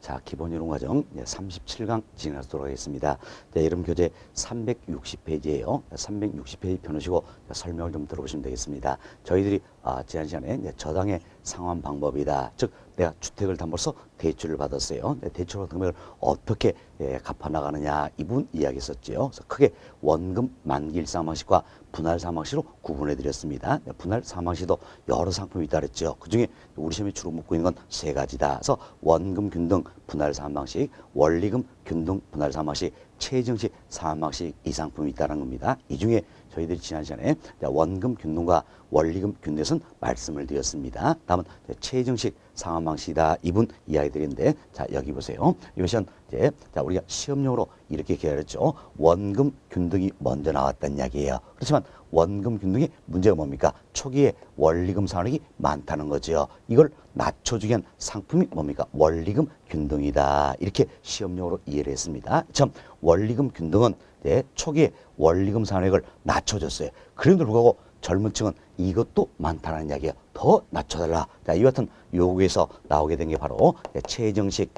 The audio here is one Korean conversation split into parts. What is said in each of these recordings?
자, 기본이론 과정 37강 진행하도록 하겠습니다. 자, 여러분 교재 360페이지예요. 360페이지 펴놓으시고 설명을 좀 들어보시면 되겠습니다. 저희들이 지난 시간에 저당의 상환 방법이다. 즉 내가 주택을 담보로서 대출을 받았어요. 대출 받은 금액을 어떻게 갚아 나가느냐 이 부분 이야기했었죠. 그래서 크게 원금 만기일 상환방식과 분할 상환방식으로 구분해 드렸습니다. 분할 상환방식도 여러 상품이 있다 그랬죠. 그중에 우리 시험에 주로 묻고 있는 건 세 가지다. 그래서 원금 균등 분할 상환방식, 원리금 균등 분할 상환방식, 최정식 상환방식 이 상품이 있다는 겁니다. 이 중에 저희들이 지난 시간에 원금 균등과 원리금 균등에서는 말씀을 드렸습니다. 다음은 최정식 상환방식이다. 이분 이야기 드리는데, 자, 여기 보세요. 이것은 이제, 자, 우리가 시험용으로 이렇게 기다렸죠. 원금 균등이 먼저 나왔다는 이야기예요. 그렇지만 원금 균등의 문제가 뭡니까? 초기에 원리금 상환액이 많다는 거죠. 이걸 낮춰주기 위한 상품이 뭡니까? 원리금 균등이다. 이렇게 시험용으로 이해를 했습니다. 참, 원리금 균등은 이제 초기에 원리금 상환액을 낮춰줬어요. 그럼에도 불구하고 젊은 층은 이것도 많다는 이야기예요. 더 낮춰달라. 자, 이 같은 요구에서 나오게 된 게 바로 최정식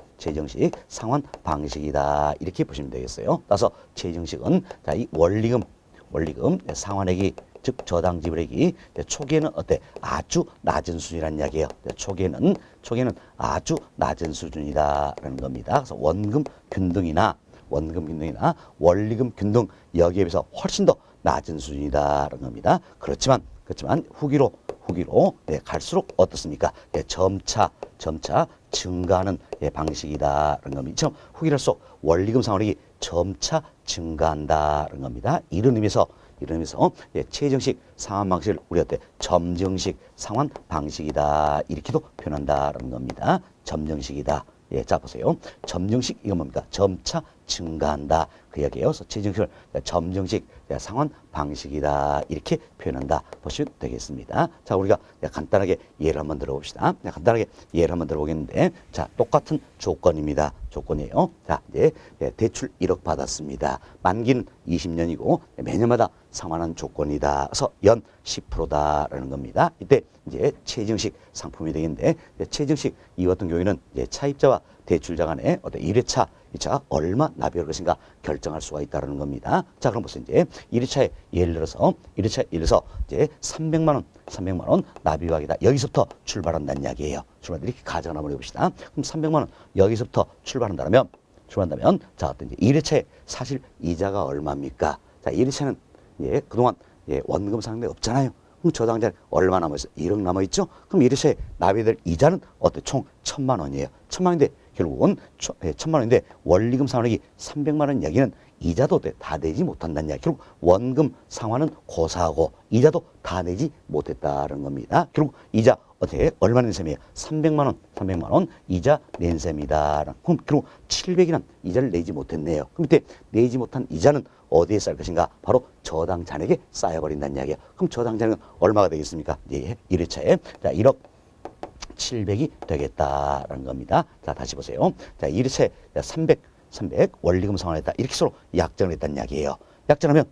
상환 방식이다. 이렇게 보시면 되겠어요. 따라서 최정식은 자, 이 원리금 상환액이 즉 저당 지불액이 초기에는 어때? 아주 낮은 수준이라는 이야기예요. 초기에는 아주 낮은 수준이다라는 겁니다. 그래서 원금 균등이나 원리금 균등 여기에 비해서 훨씬 더 낮은 수준이다라는 겁니다. 그렇지만 후기로 갈수록 어떻습니까? 점차 증가하는 방식이다라는 겁니다. 후기랄수록 원리금 상환액이 점차 증가한다라는 겁니다. 이런 의미에서 최정식 상환 방식을 우리가 점정식 상환 방식이다 이렇게도 표현한다라는 겁니다. 점정식이다. 예, 자 보세요. 점정식 이건 뭡니까? 점차 증가한다 그 이야기예요. 그래서 최정식을 점정식 상환 방식이다 이렇게 표현한다 보시면 되겠습니다. 자, 우리가 간단하게 예를 한번 들어봅시다. 간단하게 예를 한번 들어보겠는데, 자, 똑같은 조건입니다. 조건이에요. 자, 대출 1억 받았습니다. 만기는 20년이고 매년마다 상환하는 조건이다. 그래서 연 10%다라는 겁니다. 이때 이제 최정식 상품이 되겠는데, 최정식 이 같은 경우에는 차입자와 대출자 간의 어떤 1회차 얼마 납입할 것인가 결정할 수가 있다는 겁니다. 자, 그럼 보세요. 이제 1회차에 예를 들어서 이제 300만 원 납입하기다. 여기서부터 출발한다는 이야기예요. 이렇게 가정을 한번 해봅시다. 그럼 300만 원 여기서부터 출발한다면 자, 어떤 이제 1회차에 사실 이자가 얼마입니까? 자, 1회차는 그동안 원금 상환이 없잖아요. 그럼 저당자는 얼마 남아있어요? 1억 남아있죠? 그럼 1회차에 납입될 이자는 총 1,000만 원이에요. 1,000만 원인데 결국은 1,000만 원인데 원리금 상환액이 300만 원 이야기는 이자도 다 내지 못한다는 이야기. 결국 원금 상환은 고사하고 이자도 다 내지 못했다는 겁니다. 결국 이자 얼마 낸 셈이에요? 300만 원 이자 낸 셈이다. 그럼 결국 700이란 이자를 내지 못했네요. 그럼 이때 내지 못한 이자는 어디에 쌓일 것인가? 바로 저당 잔액에 쌓여버린다는 이야기예요. 그럼 저당 잔액은 얼마가 되겠습니까? 1회차에 자, 1억 700이 되겠다라는 겁니다. 자, 다시 보세요. 자, 1회차에 300 원리금 상환했다. 이렇게 서로 약정을 했다는 이야기예요. 약정하면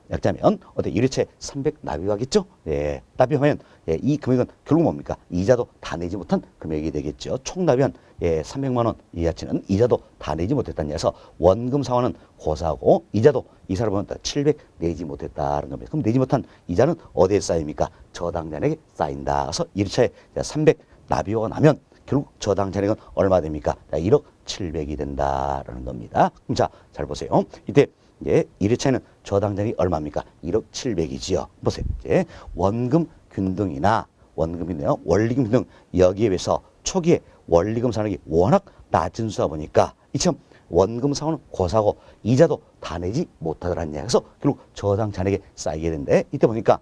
1회차에 300 납입하겠죠? 네. 납입하면 이 금액은 결국 뭡니까? 이자도 다 내지 못한 금액이 되겠죠. 총 납입한 300만 원 이하치는 이자도 다 내지 못했다는 얘기에서 원금 상환은 고사하고 이자도 이 사람은 700 내지 못했다는 겁니다. 그럼 내지 못한 이자는 어디에 쌓입니까? 저당 잔액에 쌓인다. 그래서 1회차에 300 납입하고 나면 결국 저당 잔액은 얼마 됩니까? 1억 700이 된다라는 겁니다. 그럼 자, 잘 보세요. 이때 1회차에는 저당 잔액이 얼마입니까? 1억 700이지요. 보세요. 이제 원금 균등이나 원리금 균등 여기에 비해서 초기에 원리금 상환액이 워낙 낮은 수다 보니까 이처럼 원금 상환은 고사하고 이자도 다 내지 못하더라는 이야기. 그래서 결국 저당 잔액에 쌓이게 된대. 이때 보니까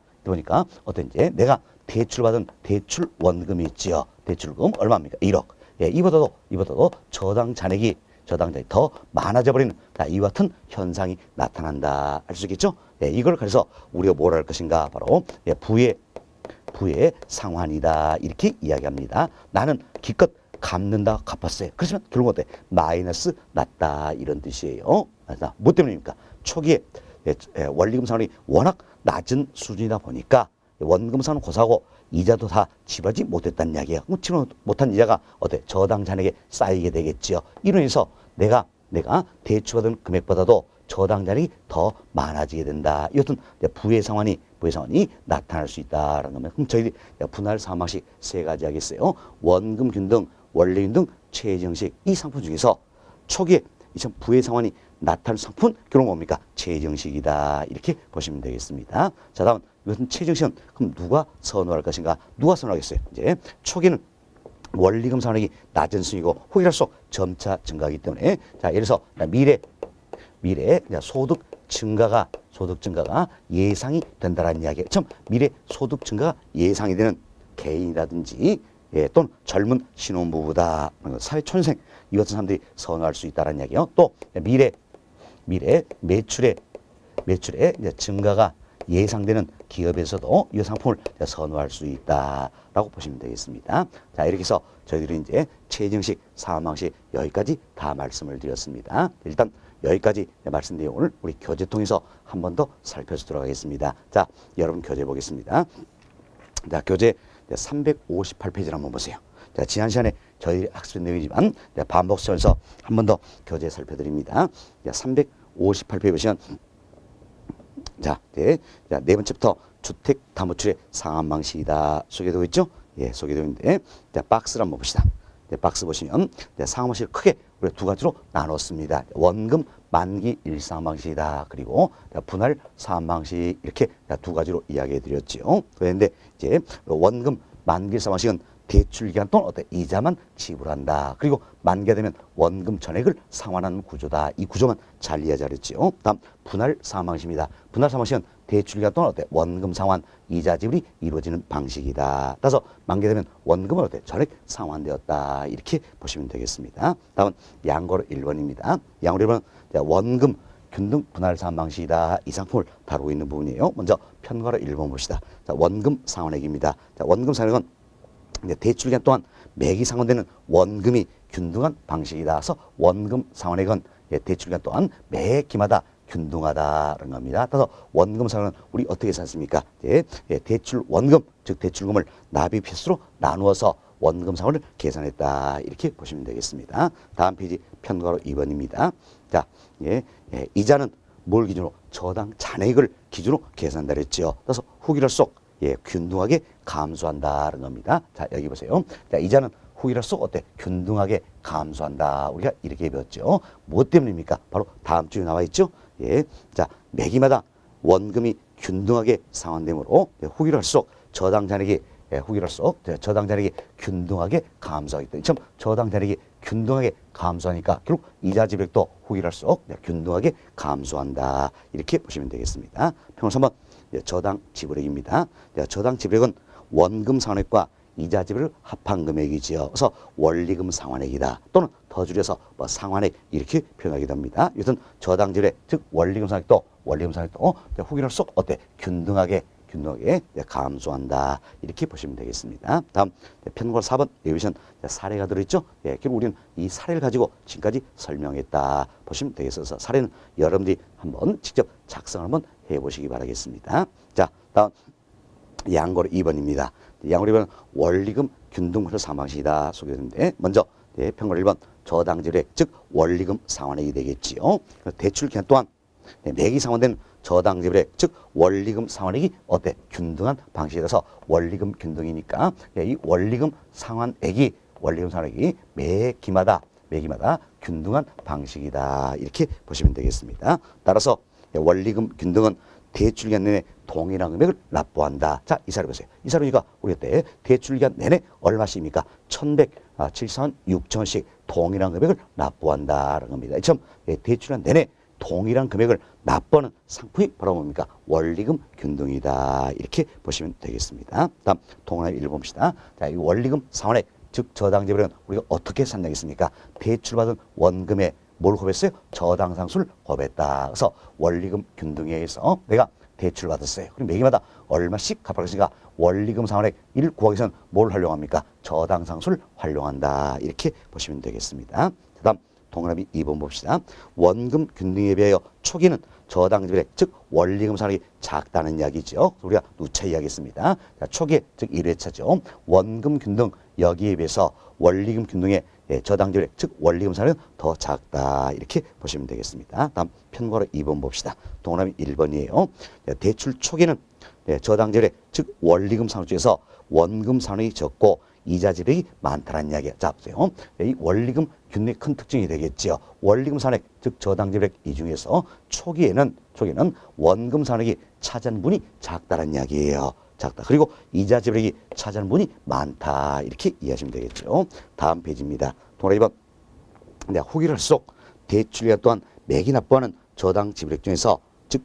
어떤지 내가 대출받은 대출 원금이 있지요. 대출금 얼마입니까? 1억. 이보다도 저당 잔액이 더 많아져 버리는 이와 같은 현상이 나타난다. 알 수 있겠죠? 이걸 그래서 우리가 뭘 할 것인가? 바로 부의 상환이다. 이렇게 이야기합니다. 나는 기껏 갚는다 갚았어요. 그렇지만 결국 어때? 마이너스 났다. 이런 뜻이에요. 뭐 때문입니까? 초기에 원리금 상환이 워낙 낮은 수준이다 보니까 원금 상환은 고사하고 이자도 다 지불하지 못했다는 이야기예요. 그럼 지불 못한 이자가 어때? 저당 잔액에 쌓이게 되겠죠. 이로 인해서 내가 대출받은 금액보다도 저당 잔액이 더 많아지게 된다. 이것은 부의 상환이 나타날 수 있다라는 겁니다. 그럼 저희들이 분할 상환 방식 세 가지 하겠어요. 원금 균등, 원리금 등 최정식 이 상품 중에서 초기에 부의 상환이 나타날 상품 결국 뭡니까? 최정식이다. 이렇게 보시면 되겠습니다. 자, 다음 이것은 최정식은 그럼 누가 선호할 것인가? 누가 선호하겠어요? 이제 초기는 원리금 상환액이 낮은 수익이고 후기랄수록 점차 증가하기 때문에 자, 예를 들어서 미래 소득 증가가 예상이 된다라는 이야기예요. 참 미래 소득 증가가 예상이 되는 개인이라든지 또는 젊은 신혼부부다, 사회초년생 이 같은 사람들이 선호할 수 있다는 이야기예요. 또 미래 매출의 증가가 예상되는 기업에서도 이 상품을 선호할 수 있다라고 보시면 되겠습니다. 자, 이렇게 해서 저희들이 이제 최정식 상환 방식 여기까지 다 말씀을 드렸습니다. 일단 여기까지 말씀 내용을 우리 교재 통해서 한 번 더 살펴보도록 하겠습니다. 자, 여러분 교재 보겠습니다. 자, 교재 358페이지를 한번 보세요. 자, 지난 시간에 저희들이 학습한 내용이지만 반복해서 한 번 더 교재 살펴드립니다. 자, 358페이지 보시면 자, 네 번째부터 주택 다모출의 상환 방식이다 소개되고 있죠? 예, 소개되고 있는데 자, 박스를 한번 봅시다. 네, 박스 보시면 상환 방식을 크게 우리 두 가지로 나눴습니다. 원금 만기 일상환 방식이다. 그리고 분할 상환 방식 이렇게 두 가지로 이야기해 드렸죠. 그런데 이제 원금 만기 일상환 방식은 대출 기간 동안 이자만 지불한다. 그리고 만기가 되면 원금 전액을 상환하는 구조다. 이 구조만 잘 이해하자 그랬죠. 다음 분할 상환 방식입니다. 분할 상환 방식은 대출 기간 동안 원금 상환, 이자 지불이 이루어지는 방식이다. 따라서 만기가 되면 원금은 전액 상환되었다. 이렇게 보시면 되겠습니다. 다음은 양거로 1번입니다. 양거로 1번은 원금 균등 분할 상환 방식이다. 이 상품을 다루고 있는 부분이에요. 먼저 편거로 1번 봅시다. 자, 원금 상환액입니다. 자, 원금 상환액은 대출 기간 동안 매기 상환되는 원금이 균등한 방식이다. 그래서 원금 상환액은 대출 기간 동안 매 기마다 균등하다는 겁니다. 따라서 원금 상환은 우리 어떻게 샀습니까? 대출 원금, 즉 대출금을 납입 필수로 나누어서 원금 상환을 계산했다. 이렇게 보시면 되겠습니다. 다음 페이지 편거로 2번입니다. 자, 이자는 뭘 기준으로? 저당 잔액을 기준으로 계산한다 그랬죠. 따라서 후기랄수록 균등하게 감소한다는 겁니다. 자, 여기 보세요. 자, 이자는 후기랄수록 균등하게 감소한다. 우리가 이렇게 배웠죠. 무엇 때문입니까? 바로 다음 주에 나와 있죠. 자, 매기마다 원금이 균등하게 상환되므로 후기랄수록 저당 잔액이 균등하게 감소하기 때문에 참 저당 잔액이 균등하게 감소하니까 결국 이자 지불액도 후기랄수록 균등하게 감소한다. 이렇게 보시면 되겠습니다. 평소 한번 저당 지불액입니다. 저당 지불액은 원금 상환액과 이자 지불을 합한 금액이지요. 그래서 원리금 상환액이다. 또는 더 줄여서 상환액 이렇게 표현하기도 합니다. 이것은 저당 지불액, 즉 원리금 상환액도 후기랄수록 균등하게 감소한다. 이렇게 보시면 되겠습니다. 다음 편곡 4번 여기선 사례가 들어있죠. 결국 우리는 이 사례를 가지고 지금까지 설명했다 보시면 되겠어서 사례는 여러분들이 한번 직접 작성을 한번 해보시기 바라겠습니다. 자, 다음 양거로 2번입니다. 양거로 2번은 원리금 균등분할 상환 방식이다 소개되는데 먼저 편곡 1번 저당 지불액, 즉 원리금 상환액이 되겠지요. 대출 기간 동안 매기 상환된 저당 지불액, 즉 원리금 상환액이 균등한 방식이라서 원리금 균등이니까 이 원리금 상환액이 매기마다 균등한 방식이다. 이렇게 보시면 되겠습니다. 따라서 원리금 균등은 대출 기간 내내 동일한 금액을 납부한다. 자, 이 사례 보세요. 이 사례니까 우리 대출 기간 내내 얼마씩입니까? 1,174원 6천원씩 동일한 금액을 납부한다는 겁니다. 참 대출 기간 내내 동일한 금액을 납부하는 상품이 바로 뭡니까? 원리금 균등이다. 이렇게 보시면 되겠습니다. 다음 동그라미 1 봅시다. 자, 이 원리금 상환액, 즉 저당 지불은 우리가 어떻게 산정했습니까? 대출받은 원금에 뭘 곱했어요? 저당 상수를 곱했다. 그래서 원리금 균등에 의해서 내가 대출을 받았어요. 그럼 매기마다 얼마씩 갚아가니까 원리금 상환액 1 구하기 위해서는 뭘 활용합니까? 저당 상수를 활용한다. 이렇게 보시면 되겠습니다. 다음 동그라미 2번 봅시다. 원금 균등에 비하여 초기는 저당 지불액, 즉 원리금 상환액이 작다는 이야기죠. 우리가 누차 이야기했습니다. 자, 초기, 즉 1회차죠. 원금 균등 여기에 비해서 원리금 균등의 저당 지불액, 즉 원리금 상환액은 더 작다. 이렇게 보시면 되겠습니다. 다음 편과로 2번 봅시다. 동그라미 1번이에요. 대출 초기는 저당 지불액, 즉 원리금 상환 중에서 원금 상환이 적고 이자 지불이 많다는 이야기야. 자, 보세요. 이 원리금 균등의 큰 특징이 되겠지요. 원리금 상환액, 즉 저당 지불액 이 중에서 초기에는 원금 상환액이 차지하는 분이 작다는 이야기예요. 작다. 그리고 이자 지불액이 차지하는 분이 많다. 이렇게 이해하시면 되겠죠. 다음 페이지입니다. 동그라미 2번. 후기를 할수록 대출기간 또한 매기 납부하는 저당 지불액 중에서 즉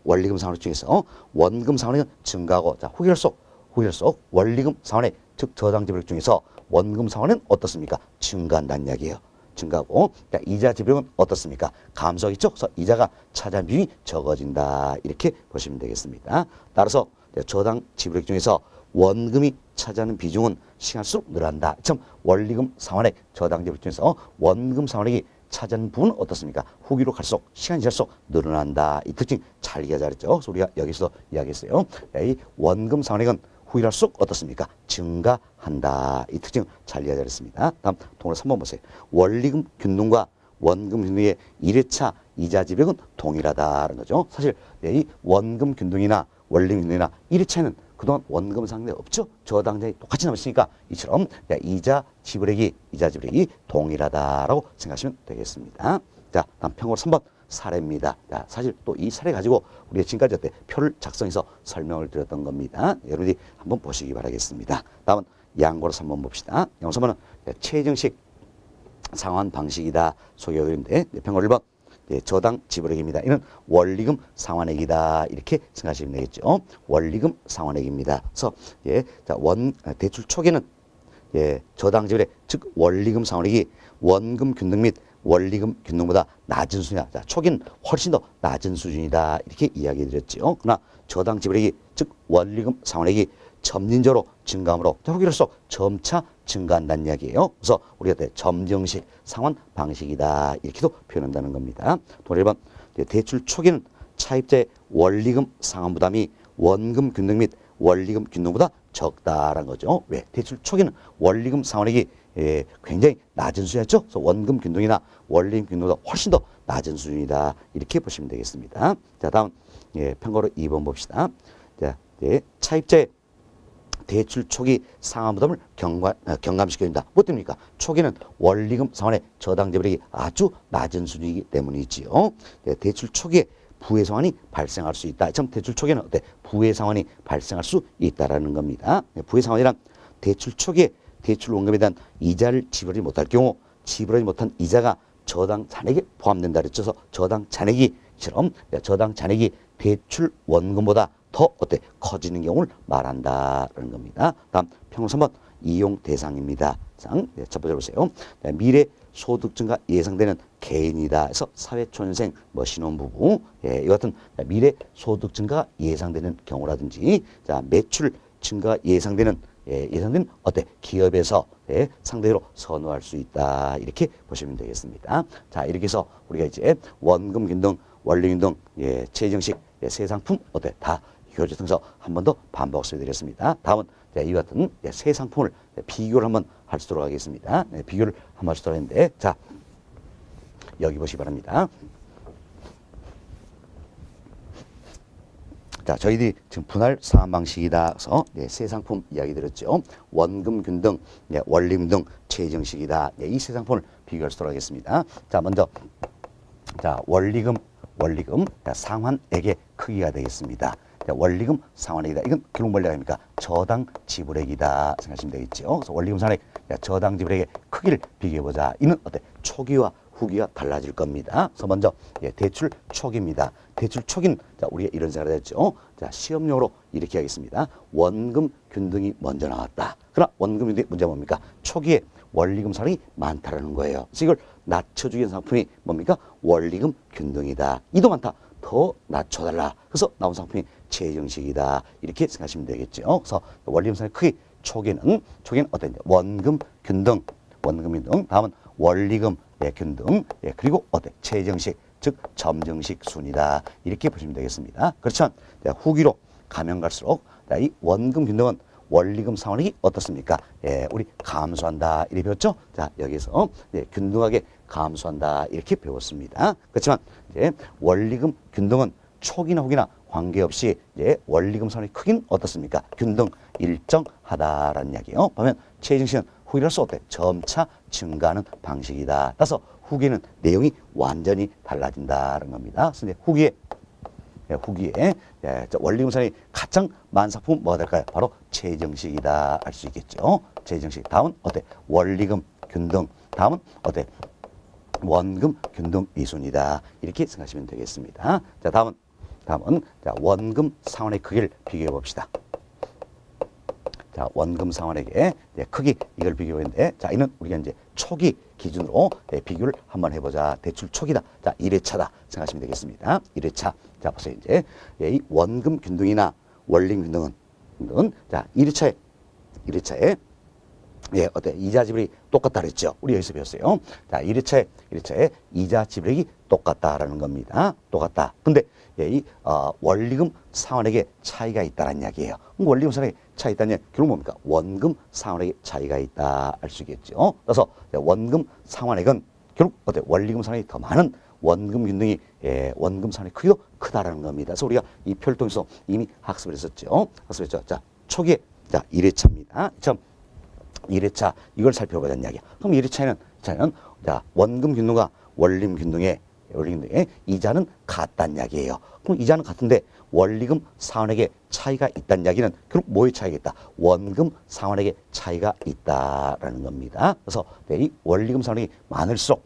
원리금 상환액 중에서 원금 상환액은 증가하고 자, 후기를 할수록 원리금 상환액 즉 저당 지불액 중에서 원금 상환은 어떻습니까? 증가한다는 이야기예요. 증가하고 이자 지불액은 어떻습니까? 감소하겠죠. 그래서 이자가 차지하는 비율이 적어진다. 이렇게 보시면 되겠습니다. 따라서 저당 지불액 중에서 원금이 차지하는 비중은 시간수록 늘어난다. 참 원리금 상환액 저당 지불액 중에서 원금 상환액이 차지하는 부분은 어떻습니까? 후기로 갈수록 시간이 지날수록 늘어난다. 이 특징 잘 이해하자 그랬죠. 그래서 우리가 여기서 이야기했어요. 이 원금 상환액은 후기로 갈수록 어떻습니까? 증가한다. 이 특징 잘 이해하자 그랬습니다. 다음 동그라미 3번 보세요. 원리금 균등과 원금 균등의 1회차 이자 지불액은 동일하다는 거죠. 사실 이 원금 균등이나 원리금 균등이나 1회차에는 그동안 원금 상환액 없죠. 저당자이 똑같이 남았으니까 이처럼 이자 지불액이 동일하다라고 생각하시면 되겠습니다. 자, 다음 평으로 3번 사례입니다. 자, 사실 또 이 사례 가지고 우리가 지금까지 어때 표를 작성해서 설명을 드렸던 겁니다. 여러분들이 한번 보시기 바라겠습니다. 다음은 양고로 3번 봅시다. 양고 3번은 최정식 상환 방식이다 소개해드리는데 평고 1번 저당 지불액입니다. 이는 원리금 상환액이다. 이렇게 생각하시면 되겠죠. 원리금 상환액입니다. 그래서 자, 대출 초기는 저당 지불액 즉 원리금 상환액이 원금 균등 및 원리금 균등보다 낮은 수준이다. 자, 초기는 훨씬 더 낮은 수준이다. 이렇게 이야기 드렸죠. 그러나 저당 지불액이 즉 원리금 상환액이 점진적으로 증가함으로 후기로서 점차 증가한다는 이야기예요. 그래서 우리가 점정식 상환 방식이다. 이렇게도 표현한다는 겁니다. 동그라미 1번 대출 초기는 차입자의 원리금 상환 부담이 원금 균등 및 원리금 균등보다 적다라는 거죠. 왜? 대출 초기는 원리금 상환액이 굉장히 낮은 수준이었죠. 그래서 원금 균등이나 원리금 균등보다 훨씬 더 낮은 수준이다. 이렇게 보시면 되겠습니다. 자, 다음 평가로 2번 봅시다. 자, 차입자의 대출 초기 상환 부담을 경감시켜야 된다. 뭐 때문입니까? 초기는 원리금 상환의 저당 지불액이 아주 낮은 수준이기 때문이지요. 대출 초기에 부의 상환이 발생할 수 있다. 참 대출 초기에는 어때? 부의 상환이 발생할 수 있다라는 겁니다. 부의 상환이란 대출 초기에 대출 원금에 대한 이자를 지불하지 못할 경우 지불하지 못한 이자가 저당 잔액에 포함된다 그랬죠. 그래서 저당 잔액이처럼 저당 잔액이 대출 원금보다 더 어때? 커지는 경우를 말한다라는 겁니다. 다음 평균 3번 이용 대상입니다. 첫 번째 보세요. 미래 소득 증가 예상되는 개인이다. 그래서 사회초년생, 신혼부부, 이 같은 미래 소득 증가가 예상되는 경우라든지, 자 매출 증가 예상되는 어때? 기업에서 상대로 선호할 수 있다. 이렇게 보시면 되겠습니다. 자, 이렇게 해서 우리가 이제 원금 균등, 원리금 균등, 최정식 세 상품 어때? 다 교재 통해서 한 번 더 반복해 드렸습니다. 다음은 이와 같은 세 상품을 비교를 한번 하도록 하겠습니다. 비교를 한번 하도록 하는데, 자, 여기 보시기 바랍니다. 자, 저희들이 지금 분할 상환 방식이다. 그래서 세 상품 이야기 드렸죠. 원금 균등, 원리금 등 최정식이다. 이 세 상품을 비교하도록 하겠습니다. 자, 먼저 원리금 상환액의 크기가 되겠습니다. 원리금 상환액이다. 이건 기록 원리가 아닙니까? 저당 지불액이다 생각하시면 되겠죠. 그래서 원리금 상환액, 저당 지불액의 크기를 비교해보자. 이는 어때? 초기와 후기가 달라질 겁니다. 그래서 먼저 대출 초기입니다. 대출 초기는 우리가 이런 생각을 했죠. 자, 시험용으로 이렇게 하겠습니다. 원금 균등이 먼저 나왔다. 그러나 원금 균등의 문제가 뭡니까? 초기에 원리금 상환이 많다라는 거예요. 그래서 이걸 낮춰주기 위한 상품이 뭡니까? 원리금 균등이다. 이도 많다. 더 낮춰달라. 그래서 나온 상품이 최정식이다. 이렇게 생각하시면 되겠죠. 그래서 원리금 상환의 크기 초기는 어떤지 원금 균등. 다음은 원리금 균등 그리고 어때 최정식 즉 점증식 순이다 이렇게 보시면 되겠습니다. 그렇지만 후기로 가면 갈수록 이 원금 균등은 원리금 상환액이 어떻습니까? 우리 감소한다 이렇게 배웠죠? 자 여기서 균등하게 감소한다 이렇게 배웠습니다. 그렇지만 이제 원리금 균등은 초기나 후기나 관계없이 원리금 상환의 크기는 어떻습니까? 균등 일정하다라는 이야기예요. 보면 최정식은 후기로서 어때? 점차 증가하는 방식이다. 따라서 후기는 내용이 완전히 달라진다는 겁니다. 그런데 후기에 원리금 상환이 가장 많은 상품은 뭐가 될까요? 바로 최정식이다 알 수 있겠죠. 최정식 다음은 어때? 원리금 균등 다음은 어때? 원금 균등 이순이다 이렇게 생각하시면 되겠습니다. 자 다음은 자, 원금 상환의 크기를 비교해 봅시다. 자, 원금 상환액의 크기 이걸 비교했는데 자, 이는 우리가 이제 초기 기준으로 비교를 한번 해보자. 대출 초기다. 자, 1회차다 생각하시면 되겠습니다. 1회차. 자, 보세요. 이제 이 원금 균등이나 원리금 균등은 자, 1회차에 어때? 이자 지불이 똑같다 그랬죠? 우리 여기서 배웠어요. 자, 1회차에 이자 지불액이 똑같다라는 겁니다. 똑같다. 근데 이 원리금 상환액에 차이가 있다는 이야기예요. 원리금 상환액에 차이가 있다는 이야기 결국 뭡니까? 원금 상환액에 차이가 있다 알 수 있겠죠. 그래서 원금 상환액은 결국 어때? 원리금 상환액이 더 많은 원금 균등이 원금 상환의 크기도 크다라는 겁니다. 그래서 우리가 이 표를 통해서 이미 학습을 했었죠. 자, 초기에 자 1회차입니다. 1회차 이걸 살펴보자는 이야기야. 그럼 1회차에는 자, 원금 균등과 원리금 균등의 이자는 같다는 이야기예요. 그럼 이자는 같은데 원리금 상환액에 차이가 있다는 이야기는 결국 뭐의 차이가 있다? 원금 상환액에 차이가 있다라는 겁니다. 그래서 이 원리금 상환액이 많을수록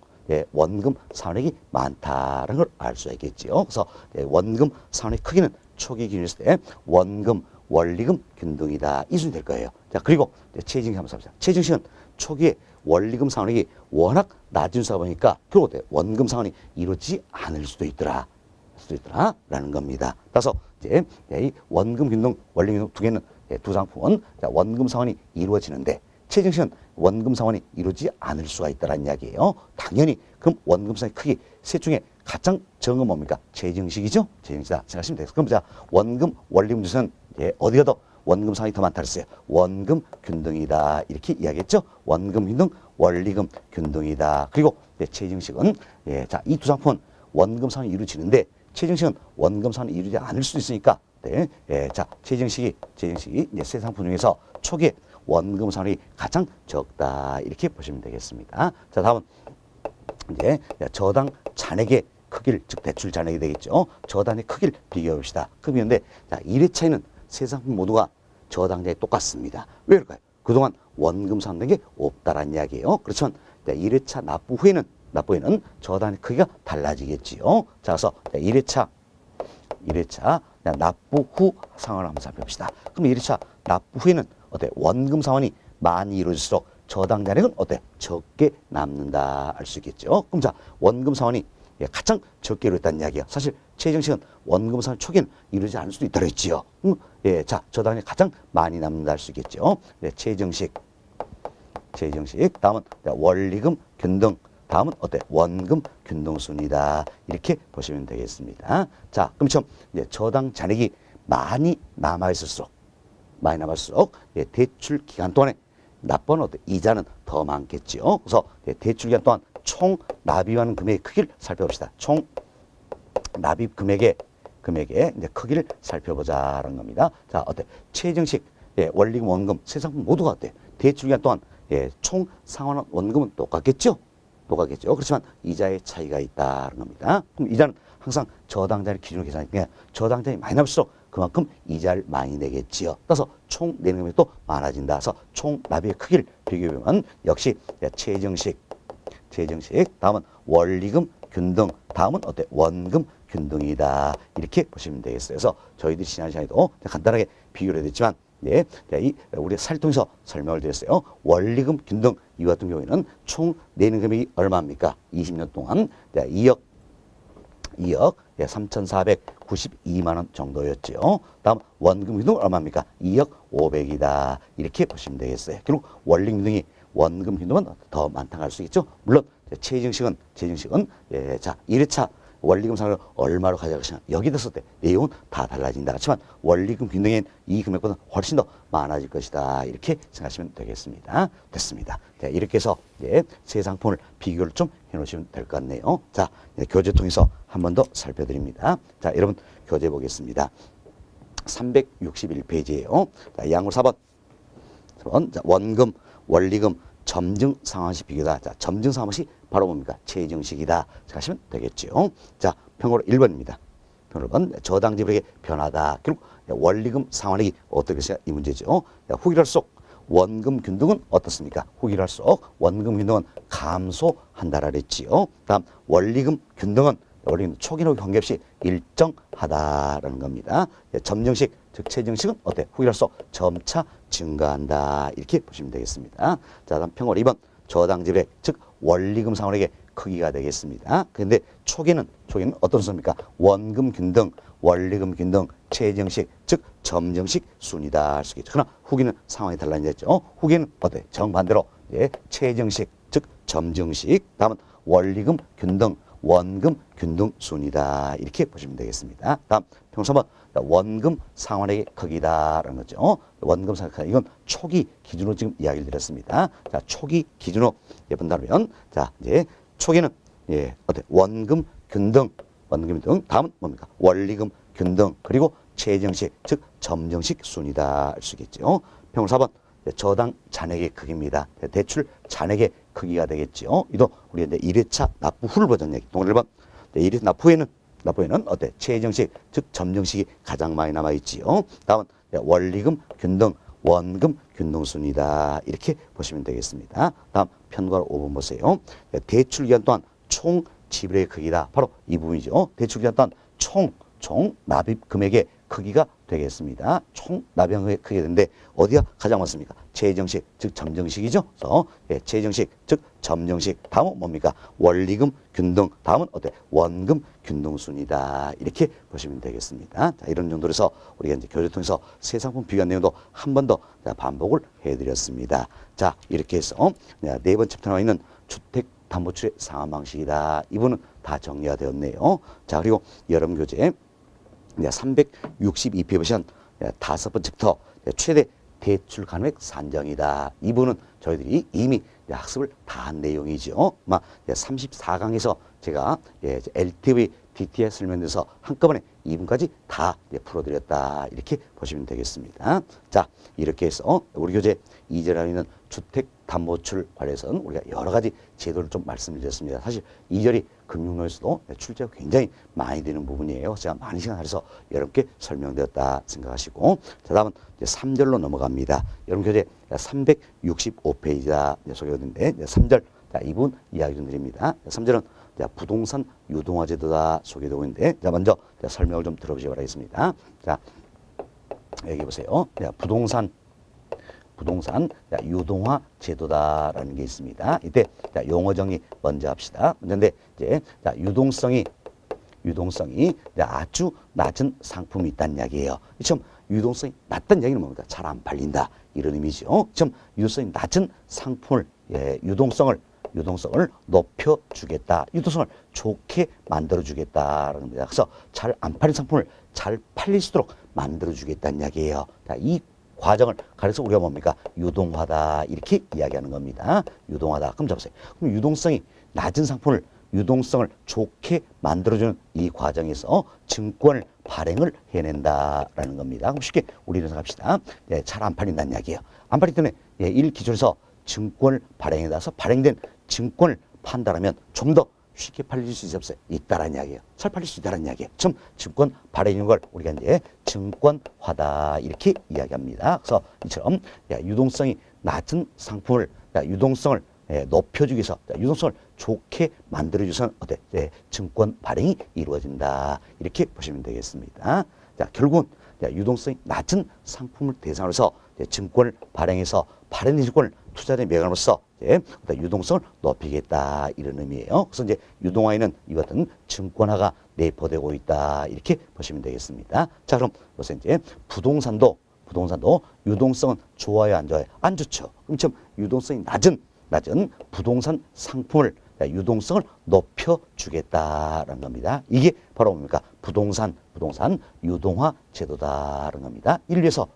원금 상환액이 많다는 걸 알 수 있겠지요. 그래서 원금 상환액 크기는 초기 기준했을 때 원금 원리금 균등이다. 이 순이 될 거예요. 자, 그리고 최정식 한번 봅시다. 최정식은 초기에 원리금 상환액이 워낙 낮은 수다 보니까 결국 원금 상환이 이루어지지 않을 수도 있더라. 라는 겁니다. 따라서 이제 이 원금 균등, 원리금 균등 두 개는 두 상품은 자, 원금 상환이 이루어지는데 최정식은 원금 상환이 이루어지지 않을 수가 있다는 이야기예요. 당연히 그럼 원금 상환의 크기 셋 중에 가장 적은 건 뭡니까? 최정식이죠. 최정식이다 생각하시면 돼요. 그럼 자 원금, 원리금 균등은 어디가 더 원금 상환이 더 많다 그랬어요. 원금 균등이다 이렇게 이야기했죠. 원금 균등, 원리금 균등이다. 그리고 최정식은 자, 이 두 상품은 원금 상환이 이루어지는데 최정식은 원금 상환이 이루어지지 않을 수도 있으니까 자, 최정식이 세 상품 중에서 초기에 원금 상환이 가장 적다 이렇게 보시면 되겠습니다. 자, 다음은 이제 저당 잔액의 크기를 즉 대출 잔액이 되겠죠. 저당의 크기를 비교해 봅시다. 크기인데 자, 1회차에는 세 상품 모두가 저당자액이 똑같습니다. 왜 그럴까요? 그동안 원금 상환된 게 없다라는 이야기예요. 그렇지만 1회차 납부 후에는 저당의 크기가 달라지겠지요. 자, 그래서 1회차 납부 후 상환을 한번 살펴봅시다. 그럼 1회차 납부 후에는 어때? 원금 상환이 많이 이루어질수록 저당 잔액은 어때? 적게 남는다 알 수 있겠죠. 그럼 자, 원금 상환이 가장 적게 이루어졌다는 이야기야. 사실 최정식은 원금 상환 초기는 이루어지지 않을 수도 있다고 했지요. 자, 저당이 가장 많이 남는다 할 수 있겠죠. 최정식 다음은 원리금 균등 다음은 어때? 원금 균등순이다 이렇게 보시면 되겠습니다. 자, 그럼 처음 저당 잔액이 많이 남아있을수록 대출 기간 동안에 납부하는 어때? 이자는 더 많겠지요. 그래서 대출 기간 동안 총 납입하는 금액의 크기를 살펴봅시다. 총 납입 금액의 이제 크기를 살펴보자라는 겁니다. 자, 어때? 최정식, 원리금, 원금 세 상품 모두가 어때? 대출 기간 동안 총 상환한 원금은 똑같겠죠. 그렇지만 이자의 차이가 있다는 겁니다. 그럼 이자는 항상 저당자를 기준으로 계산하니까 저당자이 많이 나올수록 그만큼 이자를 많이 내겠지요. 따라서 총 내는 금액도 많아진다. 그래서 총 납입의 크기를 비교해보면 역시 최정식 다음은 원리금 균등 다음은 어때? 원금 균등이다 이렇게 보시면 되겠어요. 그래서 저희들이 지난 시간에도 간단하게 비교를 해드렸지만 우리 사례를 통해서 설명을 드렸어요. 원리금 균등 이 같은 경우에는 총 내는 금액이 얼마입니까? 20년 동안 2억 3,492만 원 정도였죠. 다음 원금 균등 얼마입니까? 2억 500이다 이렇게 보시면 되겠어요. 결국 원리금 균등이 원금 균등은 더 많다고 할 수 있겠죠. 물론 최저증식은 예, 자 1회차 원리금 상환을 얼마로 가져가시냐 여기 됐을 때 내용은 다 달라진다. 그렇지만 원리금 균등엔 이 금액보다 훨씬 더 많아질 것이다. 이렇게 생각하시면 되겠습니다. 됐습니다. 자, 이렇게 해서 예, 세 상품을 비교를 좀 해놓으시면 될 것 같네요. 자, 교재 통해서 한 번 더 살펴드립니다. 자, 여러분 교재 보겠습니다. 361페이지예요. 자, 양으로 4번. 자, 원금, 원리금, 점증 상환시 비교다. 자, 점증 상환시 바로 뭡니까? 최저증식이다. 하시면 되겠죠. 자, 평으로 1번입니다. 평으로 1번 저당 지불액의 변화다. 결국 원리금 상환액이 어떻게 되냐 이 문제죠. 자, 후기랄수록 원금 균등은 어떻습니까? 후기랄수록 원금 균등은 감소한다라 그랬지요. 다음 원리금 균등은 초기노 관계없이 일정하다라는 겁니다. 점증식 즉 최저증식은 어때? 후기랄수록 점차 증가한다. 이렇게 보시면 되겠습니다. 자, 다음 평월 2번 저당 지불액 즉 원리금 상환액의 크기가 되겠습니다. 그런데 초기는 어떤 순입니까? 원금 균등, 원리금 균등, 최저증식 즉 점증식 순이다 할 수 있겠죠. 그러나 후기는 상황이 달라졌죠. 후기는 어때? 정반대로 예, 최저증식 즉 점증식 다음은 원리금 균등, 원금 균등 순이다. 이렇게 보시면 되겠습니다. 다음 평소번 원금 상환액의 크기다라는 거죠. 원금 상환액 이건 초기 기준으로 지금 이야기를 드렸습니다. 자, 초기 기준으로 본다면 자, 이제 초기는 예, 어때? 원금 균등, 다음은 뭡니까? 원리금 균등 그리고 최저증식 즉 점증식 순이다 할 수 있겠죠. 평소 4번 저당 잔액의 크기입니다. 대출 잔액의 크기가 되겠죠. 이도 우리 이제 1회차 납부 후를 보던 얘기. 동일 1번 1회 납부에는 어때? 최저증식 즉 점증식이 가장 많이 남아 있지요. 다음은 원리금 균등, 원금 균등 순이다. 이렇게 보시면 되겠습니다. 다음 편과 5번 보세요. 대출 기간 동안 총 지불의 크기다. 바로 이 부분이죠. 대출 기간 동안 총 납입 금액의 크기가 되겠습니다. 총 납입 금액의 크기가 되는데 어디가 가장 많습니까? 최저증식 즉 점증식이죠. 그래서 예, 최저증식 즉 점증식 다음은 뭡니까? 원리금 균등 다음은 어때? 원금 균등 순이다. 이렇게 보시면 되겠습니다. 자, 이런 정도로 해서 우리가 이제 교재 통해서 세 상품 비교한 내용도 한 번 더 반복을 해드렸습니다. 자, 이렇게 해서 네 번째 챕터에 나와 있는 주택 담보출의 상환 방식이다. 이 부분은 다 정리가 되었네요. 자, 그리고 여러분 교재 362페이지 보시면 다섯 번째부터 최대 대출 가능액 산정이다. 이 부분은 저희들이 이미 학습을 다 한 내용이죠. 34강에서 제가 LTV, DTI 설명돼서 한꺼번에 2분까지 다 풀어드렸다. 이렇게 보시면 되겠습니다. 자, 이렇게 해서 우리 교재 2절에 있는 주택담보출 관련해서는 우리가 여러 가지 제도를 좀 말씀드렸습니다. 사실 2절이 금융노에서도 출제가 굉장히 많이 되는 부분이에요. 제가 많은 시간 할애해서 여러분께 설명드렸다 생각하시고 자, 다음은 이제 3절로 넘어갑니다. 여러분 교재 365페이지가 소개되는데 3절 자, 이 부분 이야기 좀 드립니다. 3절은 부동산 유동화 제도가 소개되고 있는데 자, 먼저 설명을 좀 들어보시기 바라겠습니다. 자, 여기 보세요. 부동산 유동화 제도다라는 게 있습니다. 이때 용어 정리 먼저 합시다. 근데 이제 유동성이 아주 낮은 상품이 있다는 이야기예요. 지금 유동성이 낮다는 얘기는 뭡니까? 잘 안 팔린다 이런 의미죠. 지금 유동성이 낮은 상품을 유동성을 높여주겠다. 유동성을 좋게 만들어주겠다라는 겁니다. 그래서 잘 안 팔린 상품을 잘 팔릴 수 있도록 만들어주겠다는 이야기예요. 자, 이 과정을 가려서 우리가 뭡니까? 유동화다. 이렇게 이야기하는 겁니다. 유동화다. 그럼 잡으세요. 그럼 유동성이 낮은 상품을 유동성을 좋게 만들어주는 이 과정에서 증권 발행을 해낸다라는 겁니다. 그럼 쉽게 우리는 생각합시다. 잘 안 팔린다는 이야기예요. 안 팔리기 때문에 이 기준에서 증권을 발행해 놔서 발행된 증권을 판다라면 좀 더 쉽게 팔릴 수 있다라는 이야기예요. 잘 팔릴 수 있다라는 이야기예요. 좀 증권 발행인 걸 우리가 이제 증권화다 이렇게 이야기합니다. 그래서 이처럼 유동성이 낮은 상품을 유동성을 높여주기 위해서 유동성을 좋게 만들어주선 어때? 증권 발행이 이루어진다 이렇게 보시면 되겠습니다. 자, 결국은 유동성이 낮은 상품을 대상으로 해서 증권을 발행해서 발행된 증권을 투자된 매각으로서 유동성을 높이겠다 이런 의미예요. 그래서 이제 유동화에는 이 같은 증권화가 내포되고 있다 이렇게 보시면 되겠습니다. 자, 그럼 우선 이제 부동산도 부동산도 유동성은 좋아요, 안 좋아요? 안 좋죠. 그럼 지금 유동성이 낮은 부동산 상품을 유동성을 높여주겠다라는 겁니다. 이게 바로 뭡니까? 부동산 유동화 제도다라는 겁니다. 인류에서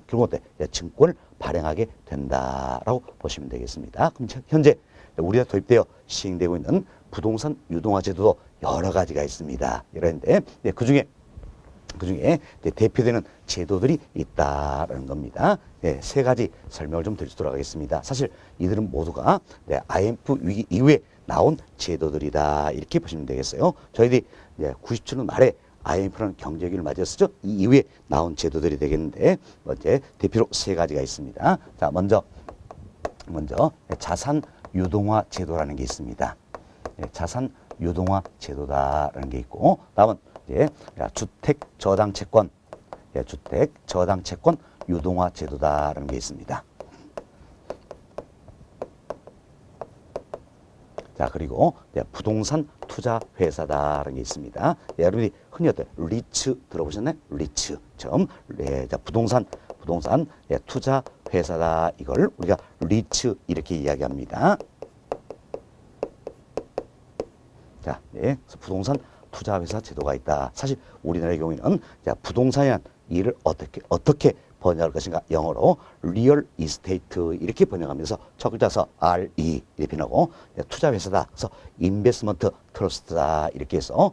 결국 증권을 발행하게 된다라고 보시면 되겠습니다. 그럼 현재 우리가 도입되어 시행되고 있는 부동산 유동화 제도도 여러 가지가 있습니다. 이런데 그중에 대표되는 제도들이 있다라는 겁니다. 세 가지 설명을 좀 드리도록 하겠습니다. 사실 이들은 모두가 IMF 위기 이후에 나온 제도들이다 이렇게 보시면 되겠어요. 저희들이 90년대 말에 IMF라는 경제위기를 맞이했었죠. 이 이후에 나온 제도들이 되겠는데 이제 대표로 세 가지가 있습니다. 자, 먼저 자산 유동화 제도라는 게 있습니다. 자산 유동화 제도다라는 게 있고, 다음은 이제 주택 저당 채권 유동화 제도다라는 게 있습니다. 자, 그리고 부동산 투자 회사다라는 게 있습니다. 여러분이 흔히 리츠 들어보셨나요? 리츠. 자, 부동산 투자 회사다. 이걸 우리가 리츠 이렇게 이야기합니다. 자, 그래서 부동산 투자 회사 제도가 있다. 사실 우리나라의 경우에는 부동산이란 일을 어떻게 번역할 것인가, 영어로 리얼 이스테이트 이렇게 번역하면서 첫 글자서 RE 이렇게 변하고, 투자 회사다. 그래서 인베스먼트 트러스트다 이렇게 해서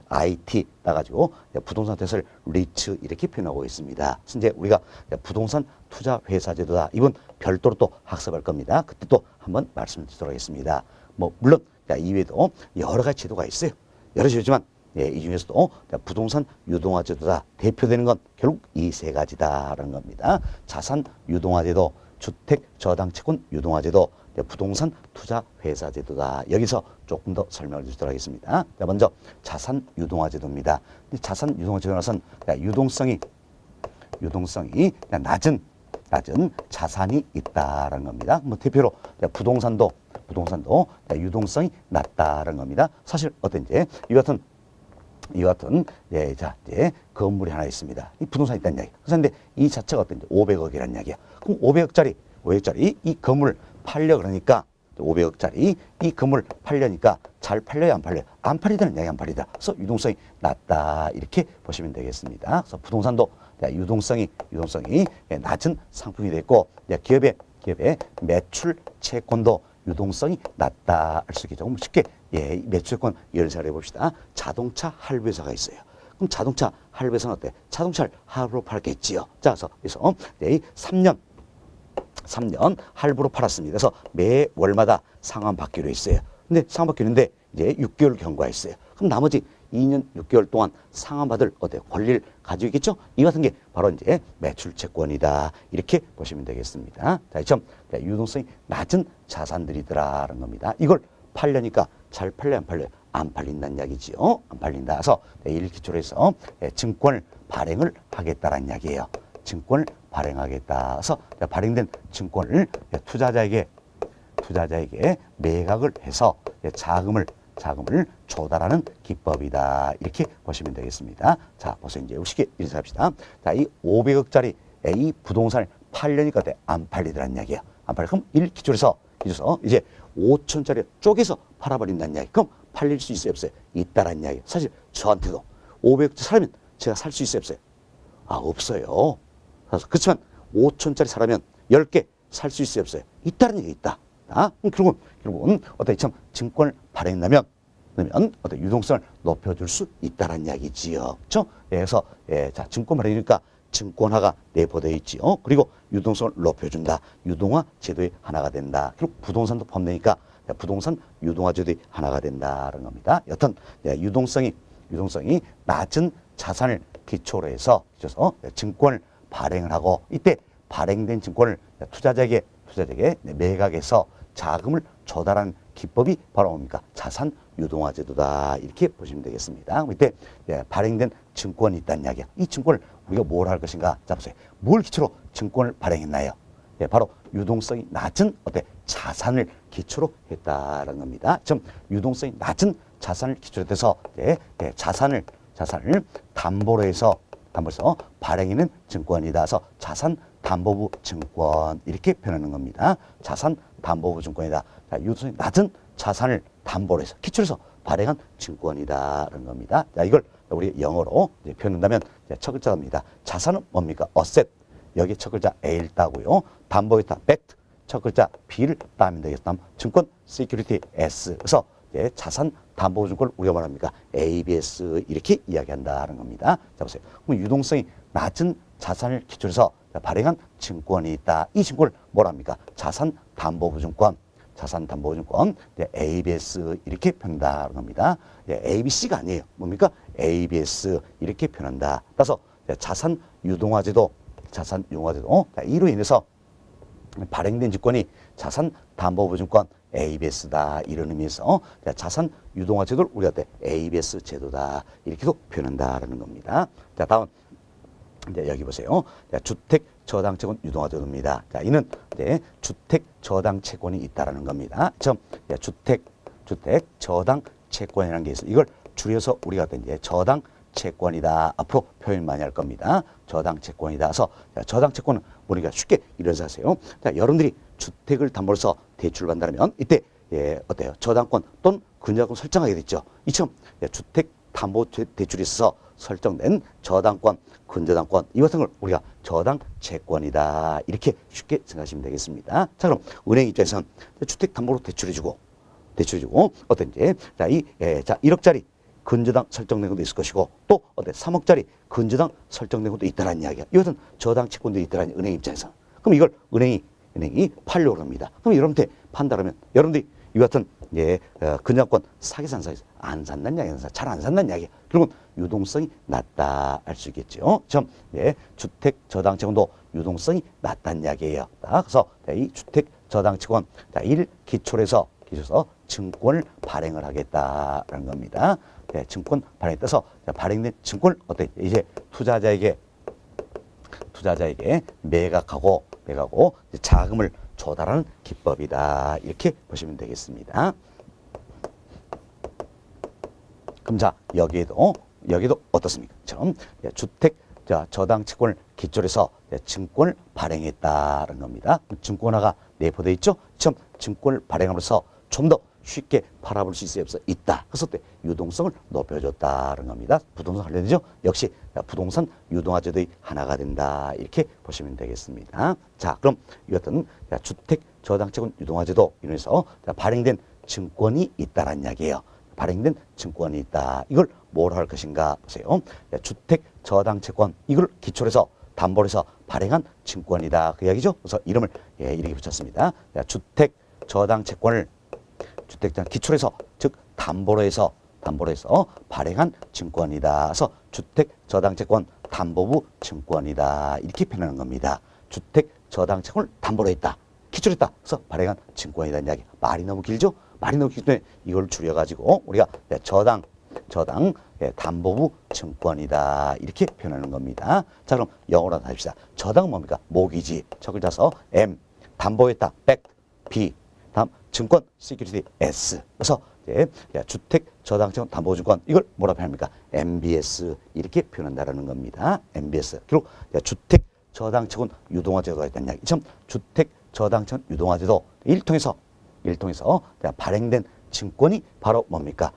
IT 따가지고 부동산 회사를 리츠 이렇게 표현하고 있습니다. 그래서 이제 우리가 부동산 투자 회사 제도다. 이번 별도로 또 학습할 겁니다. 그때 또 한번 말씀드리도록 하겠습니다. 물론 이외에도 여러 가지 제도가 있어요. 여러 제도지만 이 중에서도 부동산 유동화 제도다. 대표되는 건 결국 이 세 가지다라는 겁니다. 자산 유동화 제도, 주택 저당 채권 유동화 제도, 부동산 투자 회사 제도다. 여기서 조금 더 설명을 드리도록 하겠습니다. 자, 먼저 자산 유동화 제도입니다. 자산 유동화 제도라서는 유동성이 낮은 자산이 있다라는 겁니다. 대표로 부동산도 유동성이 낮다라는 겁니다. 사실 어떤지 이 같은 건물이 하나 있습니다. 이 부동산이 있다는 이야기. 그런데 이 자체가 어떤지 500억이라는 이야기야. 그럼 500억짜리 이 건물 팔려 그러니까 500억짜리 이 건물 팔려니까 잘 팔려요, 안 팔려요? 안 팔리다는 이야기, 안 팔리다. 그래서 유동성이 낮다 이렇게 보시면 되겠습니다. 그래서 부동산도 유동성이 낮은 상품이 됐고, 기업의 매출 채권도 유동성이 낮다 할 수 있겠죠. 쉽게 매출 채권 예를 들어 봅시다. 자동차 할부회사가 있어요. 그럼 자동차 할부회사는 어때? 자동차를 할부로 팔겠지요. 자, 그래서 3년 할부로 팔았습니다. 그래서 매 월마다 상환받기로 했어요. 근데 상환받기로 했는데 이제 6개월 경과했어요. 그럼 나머지 2년 6개월 동안 상환받을 권리를 가지고 있겠죠? 이 같은 게 바로 이제 매출 채권이다. 이렇게 보시면 되겠습니다. 자, 이 점 유동성이 낮은 자산들이더라라는 겁니다. 이걸 팔려니까 잘 팔려, 안 팔려요? 안 팔린다는 이야기지요. 안 팔린다. 그래서 이를 기초로 해서 증권을 발행을 하겠다라는 이야기예요. 증권을 발행하겠다. 그래서 발행된 증권을 투자자에게 매각을 해서 자금을 조달하는 기법이다. 이렇게 보시면 되겠습니다. 자, 벌써 이제 쉽게 인사합시다. 자, 이 500억짜리 이 부동산을 팔려니까 안 팔리더라는 이야기야. 안 팔려. 그럼 이를 기초로 해서 이제 5천짜리 쪼개서 팔아버린다는 이야기. 그럼 팔릴 수 있어요, 없어요? 있다라는 이야기. 사실 저한테도 500억짜리 사면 제가 살 수 있어요, 없어요? 없어요. 그렇지만 5천짜리 사라면 10개 살 수 있어요, 없어요? 있다는 얘기 있다. 결국은 참 증권을 발행한다면 유동성을 높여줄 수 있다는 이야기지요. 그렇죠? 그래서 자, 증권 발행이니까 증권화가 내포되어 있지요. 그리고 유동성을 높여준다. 유동화 제도의 하나가 된다. 결국 부동산도 포함되니까 부동산 유동화 제도의 하나가 된다는 겁니다. 여튼 유동성이 낮은 자산을 기초로 해서 증권을 발행을 하고, 이때 발행된 증권을 투자자에게 매각해서 자금을 조달하는 기법이 바로 뭡니까? 자산 유동화 제도다. 이렇게 보시면 되겠습니다. 이때 발행된 증권이 있다는 이야기야. 이 증권을 우리가 뭘 할 것인가? 자, 보세요. 뭘 기초로 증권을 발행했나요? 바로 유동성이 낮은 자산을 기초로 했다는 겁니다. 좀 유동성이 낮은 자산을 기초로 해서 자산을 담보로 해서 담보로서 발행인은 증권이다. 그래서 자산담보부 증권 이렇게 표현하는 겁니다. 자산담보부 증권이다. 자, 유동성이 낮은 자산을 담보로 해서 기초해서 발행한 증권이다라는 겁니다. 자, 이걸 우리 영어로 표현한다면 첫 글자입니다. 자산은 뭡니까? 어셋. 여기 첫 글자 A를 따고요. 담보기타 팩트. 첫 글자 B를 따면 되겠다. 증권 시큐리티 S. 그래서 자산 담보 증권을 우리가 말합니까? ABS 이렇게 이야기한다는 겁니다. 자, 보세요. 그럼 유동성이 낮은 자산을 기초로 해서 발행한 증권이 있다. 이 증권을 뭐라 합니까? 자산 담보부 증권. 자산 담보부 증권. ABS 이렇게 표현한다는 겁니다. ABC가 아니에요. 뭡니까? ABS 이렇게 표현한다. 따라서 자산 유동화제도 이로 인해서 발행된 증권이 자산 담보부 증권 ABS다 이런 의미에서 자산 유동화 제도를 우리가 ABS 제도다 이렇게도 표현한다라는 겁니다. 자, 다음 이제 여기 보세요. 자, 주택 저당 채권 유동화 제도입니다. 자, 이는 주택 저당 채권이 있다라는 겁니다. 주택 저당 채권이라는 게 있어. 이걸 줄여서 우리가 이제 저당 채권이다. 앞으로 표현 많이 할 겁니다. 저당 채권이다. 그래서 저당 채권은 우리가 쉽게 이런 생각하세요. 자, 여러분들이 주택을 담보로 해서 대출을 받는다면 이때 어때요? 저당권 또는 근저당권 설정하게 됐죠. 이처럼 주택 담보 대출에 있어서 설정된 저당권, 근저당권 이 같은 걸 우리가 저당 채권이다. 이렇게 쉽게 생각하시면 되겠습니다. 자, 그럼 은행 입장에서는 주택 담보로 대출해주고 어떤지 자, 1억짜리 근저당 설정된 것도 있을 것이고 또 3억짜리 근저당 설정된 것도 있다는 이야기야. 이것은 저당 채권들이 있다는 은행 입장에서. 그럼 이걸 은행이 팔려고 합니다. 그럼 여러분한테 판다면 여러분들이 이 같은 근저당권 사기 산사에서 안 산다는 이야기야. 잘 안 산다는 이야기야. 결국은 유동성이 낮다 할 수 있겠죠. 주택 저당 채권도 유동성이 낮다는 이야기예요. 그래서 이 주택 저당 채권 일 기초로 해서 증권을 발행을 하겠다라는 겁니다. 증권 발행에 따라서 발행된 증권을 이제 투자자에게 매각하고 자금을 조달하는 기법이다. 이렇게 보시면 되겠습니다. 그럼 자, 여기에도 어떻습니까? 주택 저당 채권을 기초로 해서 증권을 발행했다는 겁니다. 증권화가 내포되어 있죠? 증권을 발행함으로써 좀 더 쉽게 팔아볼 수 있다. 그래서 유동성을 높여줬다는 겁니다. 부동산 관련이죠. 역시 부동산 유동화제도의 하나가 된다. 이렇게 보시면 되겠습니다. 자, 그럼 이것은 주택 저당채권 유동화제도 이론에서 발행된 증권이 있다라는 이야기예요. 발행된 증권이 있다. 이걸 뭐로 할 것인가 보세요. 주택 저당채권 이걸 기초로 해서 담보로 해서 발행한 증권이다. 그 이야기죠. 그래서 이름을 이렇게 붙였습니다. 주택 저당채권을 기초로 해서 즉 담보로 해서 발행한 증권이다. 그래서 주택 저당채권 담보부 증권이다. 이렇게 표현하는 겁니다. 주택 저당채권을 담보로 했다. 기초로 했다. 그래서 발행한 증권이라는 이야기. 말이 너무 길죠? 말이 너무 길기 때문에 이걸 줄여가지고 우리가 저당 담보부 증권이다. 이렇게 표현하는 겁니다. 자, 그럼 영어로 합시다. 저당은 뭡니까? 모기지. 첫 글자서 M. 담보했다. 백. B. 다음 증권 시큐리티 S. 그래서 주택 저당채권 담보증권 이걸 뭐라고 합니까? MBS 이렇게 표현한다라는 겁니다. MBS. 그리고 주택 저당채권 유동화제도가 있다는 이야기. 주택 저당채권 유동화제도 이를 통해서 발행된 증권이 바로 뭡니까?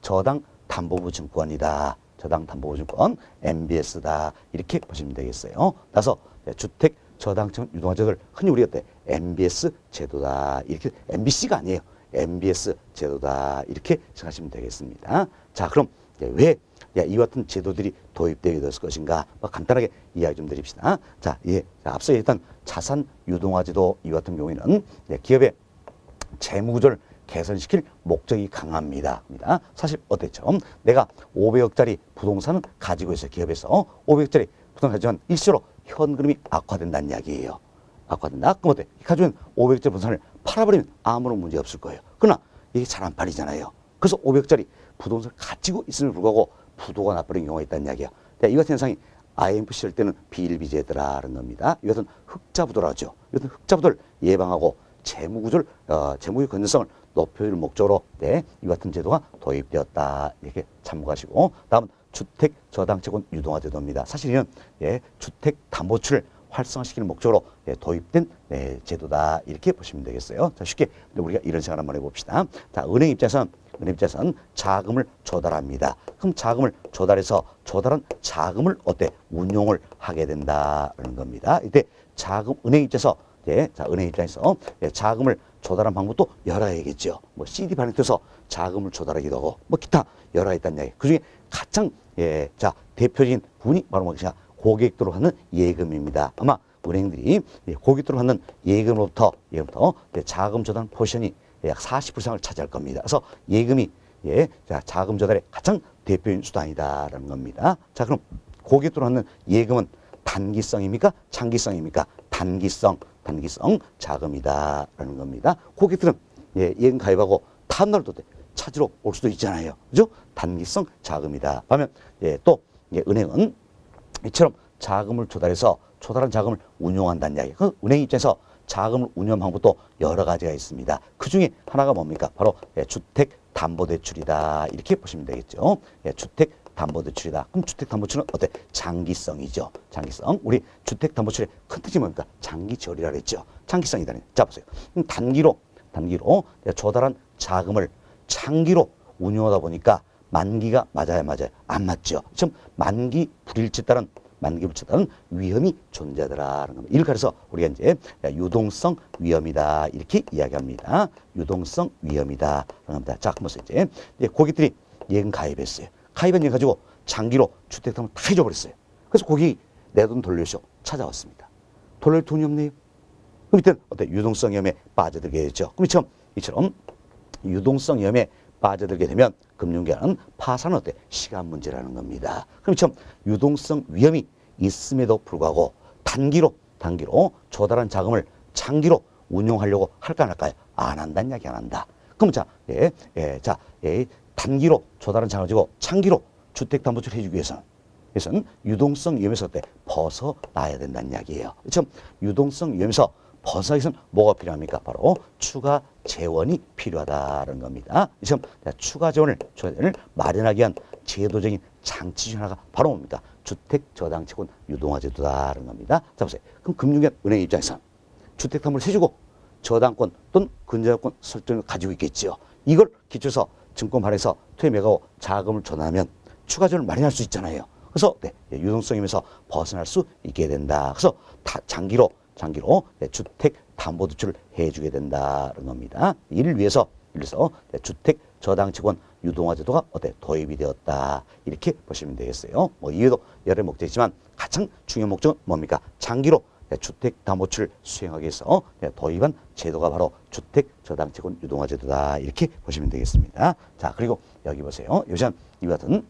저당 담보부 증권이다. 저당 담보부 증권 MBS다. 이렇게 보시면 되겠어요. 따라서 주택 저당채권 유동화제도를 흔히 우리가 MBS 제도다. 이렇게 MBC가 아니에요. MBS 제도다. 이렇게 생각하시면 되겠습니다. 자, 그럼 왜 이 같은 제도들이 도입되게 됐을 것인가? 간단하게 이야기 좀 드립시다. 자, 앞서 일단 자산 유동화제도 이 같은 경우에는 기업의 재무 구조를 개선시킬 목적이 강합니다. 사실 어땠죠? 내가 500억짜리 부동산을 가지고 있어요. 기업에서 500억짜리 부동산 가지면 일시로 현금이 악화된다는 이야기예요. 악화된다? 그럼 어때? 가지고 있는 500억짜리 부동산을 팔아버리면 아무런 문제 없을 거예요. 그러나 이게 잘 안 팔리잖아요. 그래서 500억짜리 부동산을 가지고 있음에도 불구하고 부도가 나버린 경우가 있다는 이야기야. 이 같은 현상이 IMF 시절 때는 비일비재더라는 겁니다. 이것은 흑자부도라고 하죠. 이것은 흑자부도를 예방하고 재무구조의 건전성을 높여줄 목적으로 이 같은 제도가 도입되었다. 이렇게 참고하시고, 다음은 주택 저당채권 유동화제도입니다. 사실 이는 주택 담보출을 활성화시키는 목적으로 도입된 제도다 이렇게 보시면 되겠어요. 자, 쉽게 우리가 이런 생각 한번 해봅시다. 자, 은행 입장에서는 자금을 조달합니다. 그럼 자금을 조달해서 조달한 자금을 운용을 하게 된다는 겁니다. 이때 은행 입장에서 은행 입장에서 자금을 조달한 방법도 여러 가지겠죠. 뭐 CD 발행 통해서 자금을 조달하기도 하고 뭐 기타 여러 가지 있다는 이야기. 그중에 가장 대표적인 부분이 바로 무엇이냐? 고객도로 하는 예금입니다. 아마 은행들이 고객도로 하는 예금으로부터 자금 조달 포션이 약 40% 이상을 차지할 겁니다. 그래서 예금이 자금 조달의 가장 대표적인 수단이다라는 겁니다. 자, 그럼 고객도로 하는 예금은 단기성입니까? 장기성입니까? 단기성 자금이다라는 겁니다. 고객들은 예금 가입하고 다음날도 찾으러 올 수도 있잖아요. 그죠? 단기성 자금이다. 반면 또 은행은 이처럼 자금을 조달해서 조달한 자금을 운용한다는 이야기. 그 은행 입장에서 자금을 운용 방법도 여러 가지가 있습니다. 그 중에 하나가 뭡니까? 바로 주택담보대출이다. 이렇게 보시면 되겠죠. 주택담보대출이다. 그럼 주택담보대출은 장기성이죠. 장기성. 우리 주택담보대출의 큰 특징이 뭡니까? 장기절이라 그랬죠. 장기성이다니. 자, 보세요. 단기로 조달한 자금을 장기로 운용하다 보니까 만기가 맞아요? 안 맞죠. 지금 만기 불일치에 따른 위험이 존재하더라는 겁니다. 이를 가려서 우리가 이제 유동성 위험이다 이렇게 이야기합니다. 유동성 위험이다. 합니다. 자, 그럼 이제 고객들이 예금 가입했어요. 가입한 예금 가지고 장기로 주택담을 다 잊어버렸어요. 그래서 고객이 내 돈 돌려줘 찾아왔습니다. 돌릴 돈이 없네요. 그럼 이때는 유동성 위험에 빠져들게 되죠. 그럼 이처럼 유동성 위험에 빠져들게 되면 금융기관은 파산은 시간 문제라는 겁니다. 그럼 유동성 위험이 있음에도 불구하고 단기로 조달한 자금을 장기로 운용하려고 할까 안 할까요? 안 한다는 이야기 안 한다. 그럼 단기로 조달한 자금을 가지고 장기로 주택담보대출 해주기 위해서는 유동성 위험에서 벗어나야 된다는 이야기예요. 유동성 위험에서 벗어나기 위해서는 뭐가 필요합니까? 바로 추가 재원이 필요하다는 겁니다. 추가 재원을 마련하기 위한 제도적인 장치 중 하나가 바로 뭡니까? 주택저당채권 유동화제도다라는 겁니다. 자, 보세요. 그럼 금융기관 은행 입장에서는 주택담보를 해주고 저당권 또는 근저당권 설정을 가지고 있겠죠. 이걸 기초해서 증권 발행해서 투입해가고 자금을 전환하면 추가 재원을 마련할 수 있잖아요. 그래서 유동성임에서 벗어날 수 있게 된다. 그래서 장기로 주택담보대출을 해주게 된다는 겁니다. 이를 위해서 주택저당채권 유동화제도가 도입이 되었다. 이렇게 보시면 되겠어요. 뭐 이외에도 여러 목적이 있지만 가장 중요한 목적은 뭡니까? 장기로 주택담보대출을 수행하기 위해서 도입한 제도가 바로 주택저당채권 유동화제도다. 이렇게 보시면 되겠습니다. 자, 그리고 여기 보세요. 요즘 이와 같은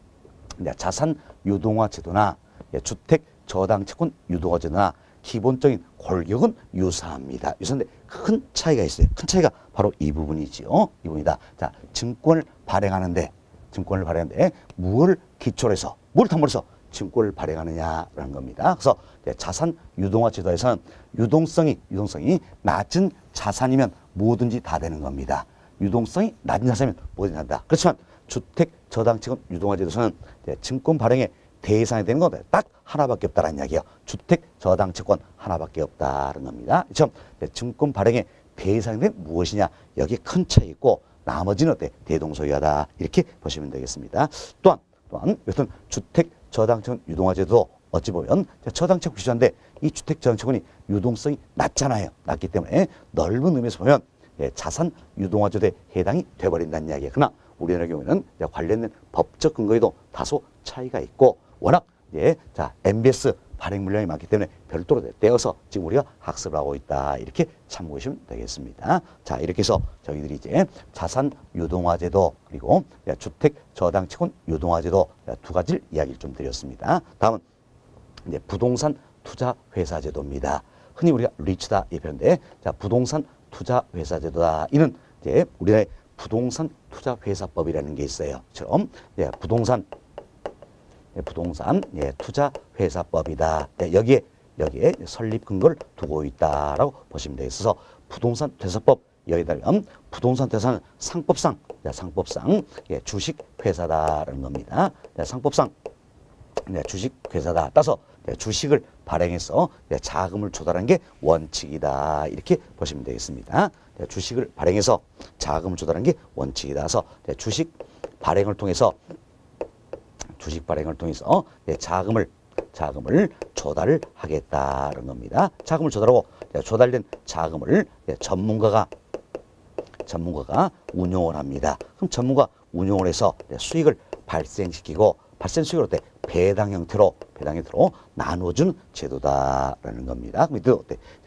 자산 유동화제도나 주택저당채권 유동화제도나 기본적인 골격은 유사합니다. 유사한데 큰 차이가 있어요. 큰 차이가 바로 이 부분이지요. 이 부분이다. 자, 증권을 발행하는데 무엇을 기초로 해서, 뭘 담보로 해서 증권을 발행하느냐라는 겁니다. 그래서 자산 유동화 제도에서는 유동성이 낮은 자산이면 뭐든지 다 되는 겁니다. 유동성이 낮은 자산이면 뭐든지 한다. 그렇지만 주택 저당채권 유동화 제도에서는 증권 발행의 대상이 되는 건 딱 하나밖에 없다는 이야기예요. 주택 저당채권 하나밖에 없다는 겁니다. 증권 발행의 대상이 되는 무엇이냐, 여기에 큰 차이 있고 나머지는 대동소이하다 이렇게 보시면 되겠습니다. 또한 여튼 주택 저당채권 유동화제도 어찌 보면 저당채권 기준인데 이 주택 저당채권이 유동성이 낮잖아요. 낮기 때문에 넓은 의미에서 보면 자산 유동화제도에 해당이 돼버린다는 이야기예요. 그러나 우리나라 경우에는 관련된 법적 근거에도 다소 차이가 있고 워낙 MBS 발행 물량이 많기 때문에 별도로 떼어서 지금 우리가 학습을 하고 있다. 이렇게 참고하시면 되겠습니다. 자, 이렇게 해서 저희들이 이제 자산 유동화제도 그리고 주택 저당채권 유동화제도 두 가지를 이야기를 좀 드렸습니다. 다음은 이제 부동산 투자 회사 제도입니다. 흔히 우리가 리츠다 이 표현인데, 자, 부동산 투자 회사 제도다. 이는 이제 우리나라의 부동산 투자 회사법이라는 게 있어요. 처럼 부동산 투자 회사법이다. 여기에 설립 근거를 두고 있다라고 보시면 되겠어서 부동산 회사법 여기에 따르면 부동산 회사는 상법상 주식 회사다라는 겁니다. 상법상 주식 회사다. 따라서 주식을 발행해서 자금을 조달하는 게 원칙이다. 이렇게 보시면 되겠습니다. 주식을 발행해서 자금을 조달하는 게 원칙이다. 그래서 주식 발행을 통해서 자금을 조달하겠다는 겁니다. 자금을 조달하고 조달된 자금을 전문가가 운용을 합니다. 그럼 전문가 운용을 해서 수익을 발생시키고 발생 수익을 배당 형태로 나눠주는 제도다라는 겁니다. 그럼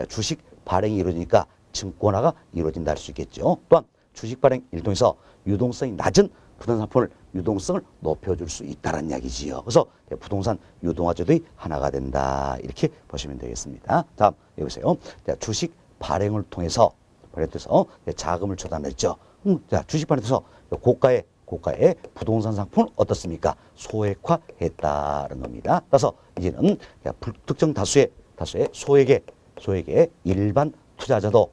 주식 발행이 이루어지니까 증권화가 이루어진다 할 수 있겠죠. 또한 주식 발행 을 통해서 유동성이 낮은 부동산 상품을 유동성을 높여줄 수 있다는 이야기지요. 그래서 부동산 유동화제도의 하나가 된다. 이렇게 보시면 되겠습니다. 다음 여기 보세요. 주식 발행을 통해서 자금을 조달했죠. 자, 주식 발행에서 고가의 부동산 상품을 어떻습니까? 소액화했다는 겁니다. 따라서 이제는 불특정 다수의 소액의 일반 투자자도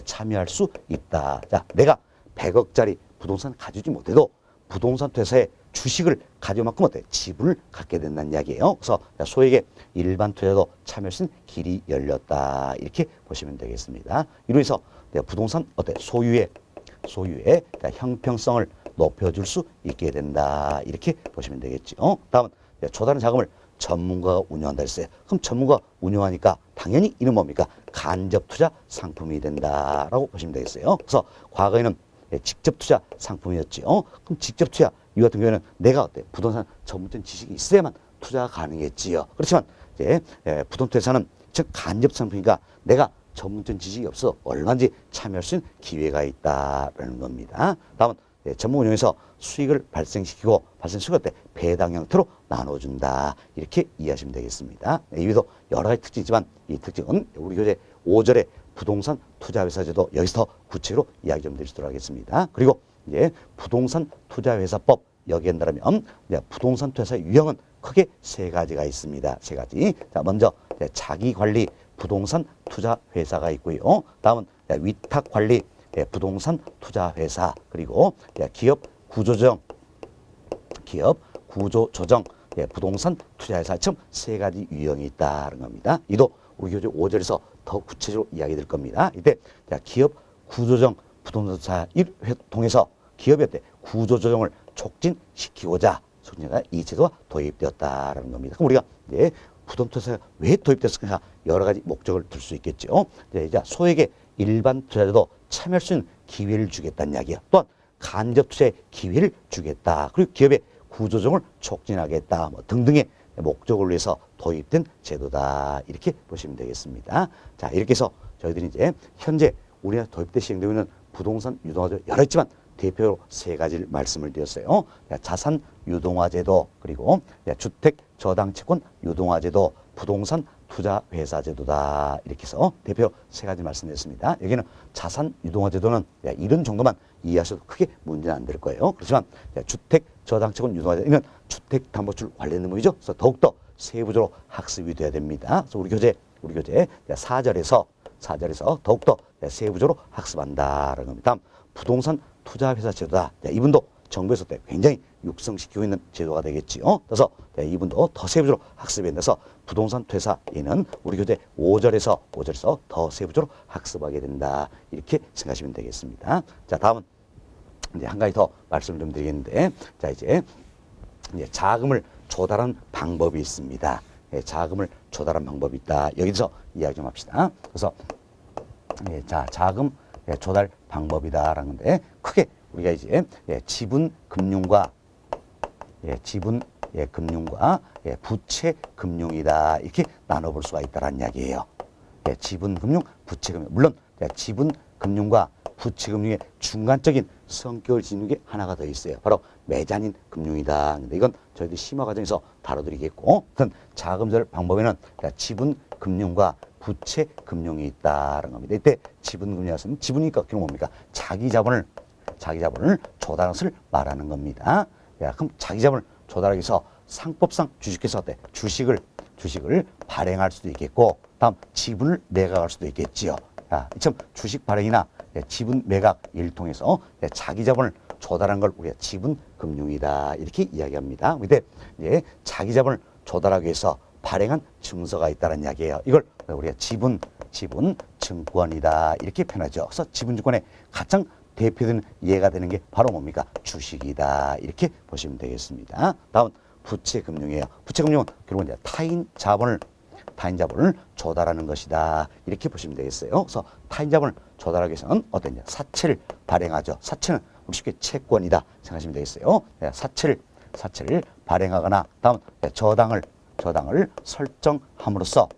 참여할 수 있다. 자, 내가 100억짜리 부동산 가지지 못해도 부동산 회사에 주식을 가질 만큼 지분을 갖게 된다는 이야기예요. 그래서 소액의 일반 투자도 참여할 수 있는 길이 열렸다. 이렇게 보시면 되겠습니다. 이로 해서 부동산 소유의 형평성을 높여줄 수 있게 된다. 이렇게 보시면 되겠죠. 다음은 조달한 자금을 전문가가 운영한다 했어요. 그럼 전문가가 운영하니까 당연히 이는 뭡니까? 간접 투자 상품이 된다라고 보시면 되겠어요. 그래서 과거에는 직접 투자 상품이었죠. 그럼 직접 투자 이 같은 경우에는 내가 부동산 전문적인 지식이 있어야만 투자가 가능했지요. 그렇지만 이제 부동산 투자는 즉 간접 상품이니까 내가 전문적인 지식이 없어 얼마든지 참여할 수 있는 기회가 있다라는 겁니다. 다음은 전문 운영에서 수익을 발생시키고 발생 수익을 배당 형태로 나눠준다. 이렇게 이해하시면 되겠습니다. 이외에도 여러 가지 특징이지만 이 특징은 우리 교재 5절의 부동산 투자회사 제도 여기서 더 구체적으로 이야기 좀 드리도록 하겠습니다. 그리고 이제 부동산 투자회사법 여기에 따르면 부동산 투자사의 유형은 크게 세 가지가 있습니다. 세 가지. 자, 먼저 자기관리 부동산 투자회사가 있고요. 다음은 위탁관리 부동산 투자회사, 그리고 기업 구조조정 부동산 투자회사 처럼 세 가지 유형이 있다는 겁니다. 이도 우리 교재 5절에서 더 구체적으로 이야기 될 겁니다. 이때 기업 구조조정 부동산 투자를 통해서 기업의 구조조정을 촉진시키고자 이 제도가 도입되었다는 겁니다. 그럼 우리가 이제 부동산 투자가 왜 도입됐을까? 여러 가지 목적을 들 수 있겠죠. 이제 소액의 일반 투자자도 참여할 수 있는 기회를 주겠다는 이야기야. 또한 간접 투자의 기회를 주겠다. 그리고 기업의 구조조정을 촉진하겠다. 등등의 목적을 위해서 도입된 제도다. 이렇게 보시면 되겠습니다. 자, 이렇게 해서 저희들이 이제 현재 우리나라 도입돼 시행되고 있는 부동산 유동화제도 여러 있지만 대표로 세 가지를 말씀을 드렸어요. 자산 유동화제도, 그리고 주택 저당채권 유동화제도, 부동산 투자회사 제도다. 이렇게 해서 대표 세 가지 말씀드렸습니다. 여기는 자산 유동화제도는 이런 정도만 이해하셔도 크게 문제는 안 될 거예요. 그렇지만 주택 저당채권 유동화제는 주택담보대출 관련 의무이죠. 그래서 더욱더 세부적으로 학습이 돼야 됩니다. 그래서 우리 교재 4절에서 더욱더 세부적으로 학습한다라는 겁니다. 다음 부동산 투자회사 제도다. 이분도 정부에서 굉장히 육성시키고 있는 제도가 되겠지요. 그래서 이분도 더 세부적으로 학습에 대해서 부동산 퇴사에는 우리 교재 5절에서 더 세부적으로 학습하게 된다. 이렇게 생각하시면 되겠습니다. 자, 다음은 이제 한 가지 더 말씀을 좀 드리겠는데, 자, 이제 자금을 조달하는 방법이 있습니다. 자금을 조달하는 방법이 있다. 여기서 이야기 좀 합시다. 그래서 자, 자금 조달 방법이다라는 건데, 크게 우리가 이제 지분 금융과 부채 금융이다. 이렇게 나눠볼 수가 있다는 이야기예요. 지분 금융, 부채 금융. 물론 지분 금융과 부채 금융의 중간적인 성격을 지니는 게 하나가 더 있어요. 바로 매자닌 금융이다. 근데 이건 저희들이 심화 과정에서 다뤄드리겠고, 어떤 자금 조달 방법에는 지분 금융과 부채 금융이 있다는 겁니다. 이때 지분 금융이었으면 지분이니까 그게 뭡니까? 자기 자본을 조달한 것을 말하는 겁니다. 그럼 자기 자본을 조달하기 위해서 상법상 주식회사 주식을 발행할 수도 있겠고, 다음 지분을 매각할 수도 있겠지요. 이처럼 주식 발행이나 지분 매각 일 통해서 자기 자본을 조달한 걸 우리가 지분금융이다 이렇게 이야기합니다. 근데 이제 자기 자본을 조달하기 위해서 발행한 증서가 있다는 이야기예요. 이걸 우리가 지분증권이다 이렇게 표현하죠. 그래서 지분증권의 가장 대표되는 예가 되는 게 바로 뭡니까? 주식이다 이렇게 보시면 되겠습니다. 다음 부채금융이에요. 부채금융은 결국은 이제 타인 자본을 조달하는 것이다 이렇게 보시면 되겠어요. 그래서 타인 자본을 조달하기 위해서는 어떠냐? 사채를 발행하죠. 사채는 우리 쉽게 채권이다 생각하시면 되겠어요. 사채를 발행하거나 다음 저당을 설정함으로써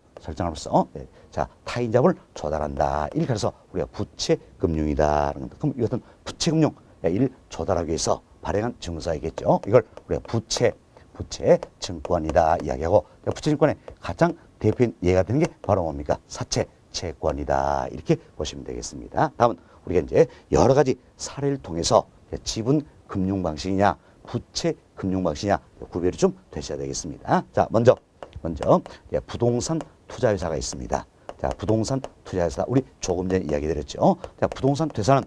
자 타인 자본을 조달한다. 이렇게 해서 우리가 부채금융이다. 그럼 이것은 부채금융 이를 조달하기 위해서 발행한 증서이겠죠. 이걸 우리가 부채증권이다 이야기하고 부채증권의 가장 대표인 예가 되는 게 바로 뭡니까? 사채 채권이다 이렇게 보시면 되겠습니다. 다음은 우리가 이제 여러 가지 사례를 통해서 지분 금융 방식이냐 부채 금융 방식이냐 구별이 좀 되셔야 되겠습니다. 자 먼저 부동산 투자회사가 있습니다. 자 부동산 투자회사 우리 조금 전에 이야기 드렸죠. 자 부동산 투자는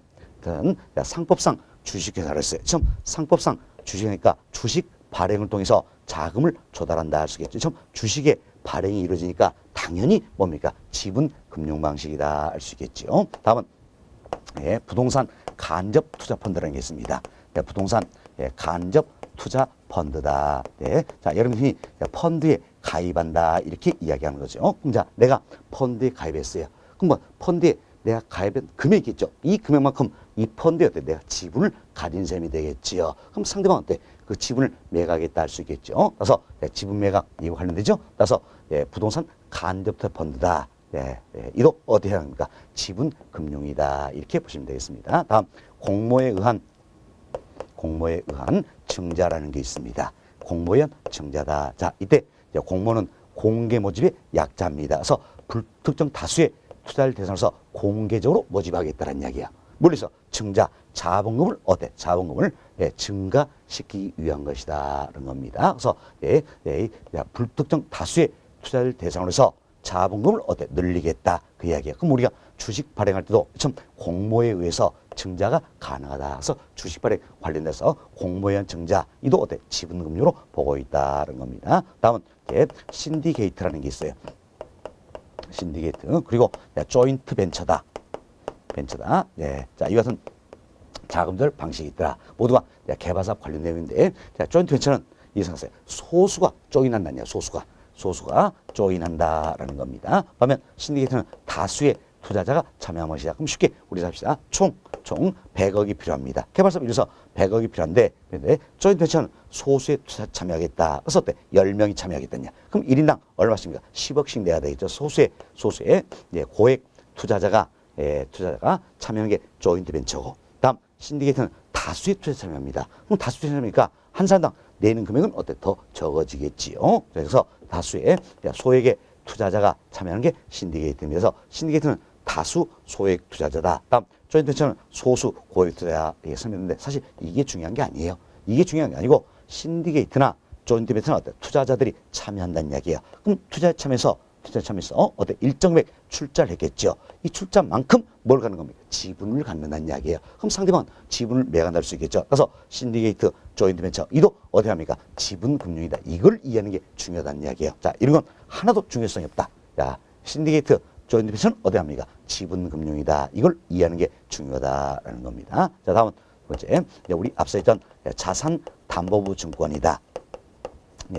상법상 주식회사를 했어요. 지금 상법상 주식이니까 주식 발행을 통해서 자금을 조달한다 할 수 있겠죠. 지금 주식의 발행이 이루어지니까 당연히 뭡니까? 지분 금융 방식이다 할 수 있겠죠. 다음은 부동산 간접 투자 펀드라는 게 있습니다. 부동산 간접 투자 펀드다. 자, 여러분이 펀드에 가입한다 이렇게 이야기하는 거죠. 자, 내가 펀드에 가입했어요. 그럼 뭐 펀드에 내가 가입한 금액이 있죠. 이 금액만큼 이 펀드에 내가 지분을 가진 셈이 되겠지요. 그럼 상대방한테 그 지분을 매각하겠다 할 수 있겠죠. 그래서 지분 매각 이거 관련되죠. 그래서 부동산 간접 투자 펀드다. 이도 어떻게 해야 합니까? 지분 금융이다 이렇게 보시면 되겠습니다. 다음 공모에 의한 증자라는 게 있습니다. 공모에 의한 증자다. 자 이때 공모는 공개 모집의 약자입니다. 그래서 불특정 다수의 투자를 대상으로서 공개적으로 모집하겠다는 이야기야. 물리서 증자 자본금을 증가시키기 위한 것이다라는 겁니다. 그래서 불특정 다수의 투자를 대상으로 해서 자본금을 늘리겠다 그 이야기야. 그럼 우리가 주식 발행할 때도 참 공모에 의해서 증자가 가능하다. 그래서 주식 발행 관련돼서 공모에 의한 증자 이도 지분금융으로 보고 있다는 겁니다. 다음은 신디게이트라는 게 있어요. 신디게이트 그리고 조인트 벤처다. 자 이것은 자금 조달 방식이 있더라. 모두가 개발사업 관련 내용인데 자 조인트 벤처는 이상하세요. 소수가 조인한다냐. 소수가 조인한다라는 겁니다. 반면 신디게이트는 다수의 투자자가 참여한 것이다. 그럼 쉽게 우리 잡시다. 총 100억이 필요합니다. 개발사업 이래서 100억이 필요한데 조인트 벤처는 소수의 투자 참여하겠다. 그래서 어때? 10명이 참여하겠다냐. 그럼 1인당 얼마씩입니까? 10억씩 내야 되겠죠. 소수의 고액 투자자가 참여하는 게 조인트 벤처고 다음 신디게이트는 다수의 투자 참여합니다. 그럼 다수 투자 참여니까 한 사람당 내는 금액은 더 적어지겠지요. 그래서 다수의 소액의 투자자가 참여하는 게 신디게이트입니다. 그래서 신디게이트는 다수 소액 투자자다. 다음 조인트 벤처는 소수 고액 투자자 이게 설명했는데 사실 이게 중요한 게 아니에요. 이게 중요한 게 아니고 신디게이트나 조인트 벤처는 투자자들이 참여한다는 이야기예요. 그럼 투자에 참여해서 일정 금액 출자를 했겠죠. 이 출자만큼 뭘 갖는 겁니까? 지분을 갖는다는 이야기예요. 그럼 상대방은 지분을 매각한다 할 수 있겠죠. 그래서 신디게이트, 조인트 벤처 이도 어떻게 합니까? 지분 금융이다. 이걸 이해하는 게 중요하다는 이야기예요. 자, 이런 건 하나도 중요성이 없다. 자, 신디게이트, 조인트 벤처는 어떻게 합니까? 지분 금융이다. 이걸 이해하는 게 중요하다라는 겁니다. 자, 다음은 두 번째, 우리 앞서 했던 자산 담보부 증권이다.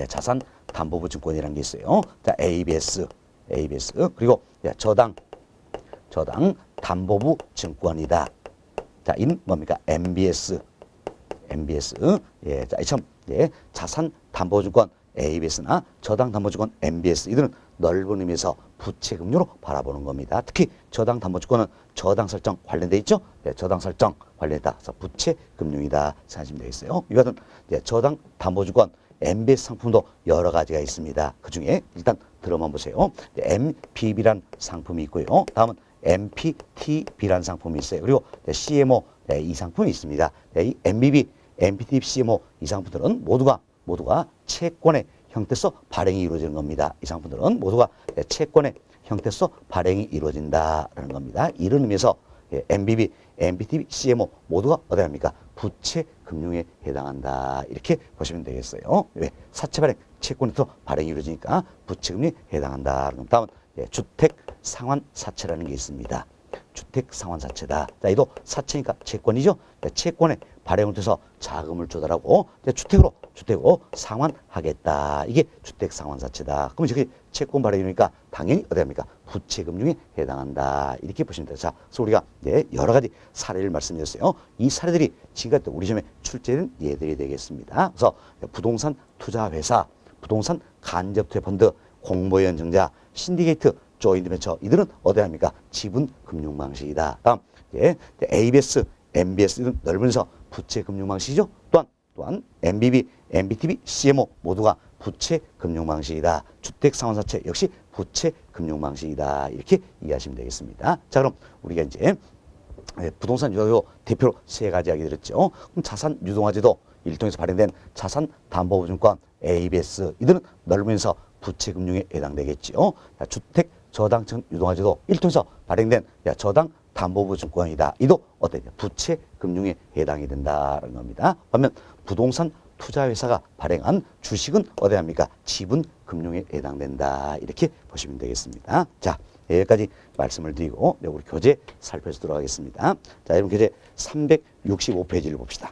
자산 담보부 증권이라는 게 있어요. 자, ABS 그리고 저당 담보부 증권이다. 자, 이는 뭡니까? MBS. 자, 이처럼 자산 담보부 증권 ABS나 저당 담보부 증권 MBS 이들은 넓은 의미에서 부채금융으로 바라보는 겁니다. 특히 저당 담보부 증권은 저당 설정 관련돼 있죠? 저당 설정 관련했다. 그래서 부채금융이다 생각하시면 되겠어요. 이것은 저당 담보부 증권 MBS 상품도 여러 가지가 있습니다. 그 중에 일단 들어만 보세요. MPB란 상품이 있고요. 다음은 MPTB란 상품이 있어요. 그리고 CMO 이 상품이 있습니다. 이 MBB, MPTB, CMO 이 상품들은 모두가 채권의 형태서 발행이 이루어지는 겁니다. 이 상품들은 모두가 채권의 형태서 발행이 이루어진다라는 겁니다. 이런 의미에서 MBB, MBTV, CMO 모두가 어디 합니까? 부채 금융에 해당한다. 이렇게 보시면 되겠어요. 왜? 사채 발행, 채권부터 발행이 이루어지니까 부채 금융에 해당한다. 그럼 다음은 주택 상환 사채라는 게 있습니다. 주택 상환 사채다. 자, 이도 사채니까 채권이죠. 채권의 발행을 통해서 자금을 조달하고 주택으로 상환하겠다. 이게 주택 상환 사채다. 그러면 저기 채권 발행이니까 당연히 어디 합니까? 부채 금융에 해당한다. 이렇게 보시면 돼요. 자, 그래서 우리가 여러 가지 사례를 말씀드렸어요. 이 사례들이 지금까지 우리 시험에 출제된 예들이 되겠습니다. 그래서 부동산 투자 회사, 부동산 간접 투자 펀드, 공모연 증자, 신디케이트, 조인트 벤처 이들은 어디 합니까? 지분 금융 방식이다. 다음 ABS, MBS 이런 넓으면서 부채 금융 방식이죠. 또한 MBB, MBTV, CMO 모두가 부채 금융 방식이다. 주택 상환 사채 역시 부채 금융 방식이다. 이렇게 이해하시면 되겠습니다. 자, 그럼 우리가 이제 부동산 유동화제도 대표로 세 가지 이야기 드렸죠. 그럼 자산 유동화제도 이를 통해서 발행된 자산 담보보증권, ABS 이들은 넓으면서 부채 금융에 해당되겠지요. 주택 저당층 유동화제도 이를 통해서 발행된 저당 담보보증권이다. 이도 어때요? 부채 금융에 해당이 된다는 겁니다. 반면 부동산 투자회사가 발행한 주식은 어디 합니까? 지분 금융에 해당된다. 이렇게 보시면 되겠습니다. 자, 여기까지 말씀을 드리고 우리 교재 살펴보도록 하겠습니다. 자, 여러분 교재 365페이지를 봅시다.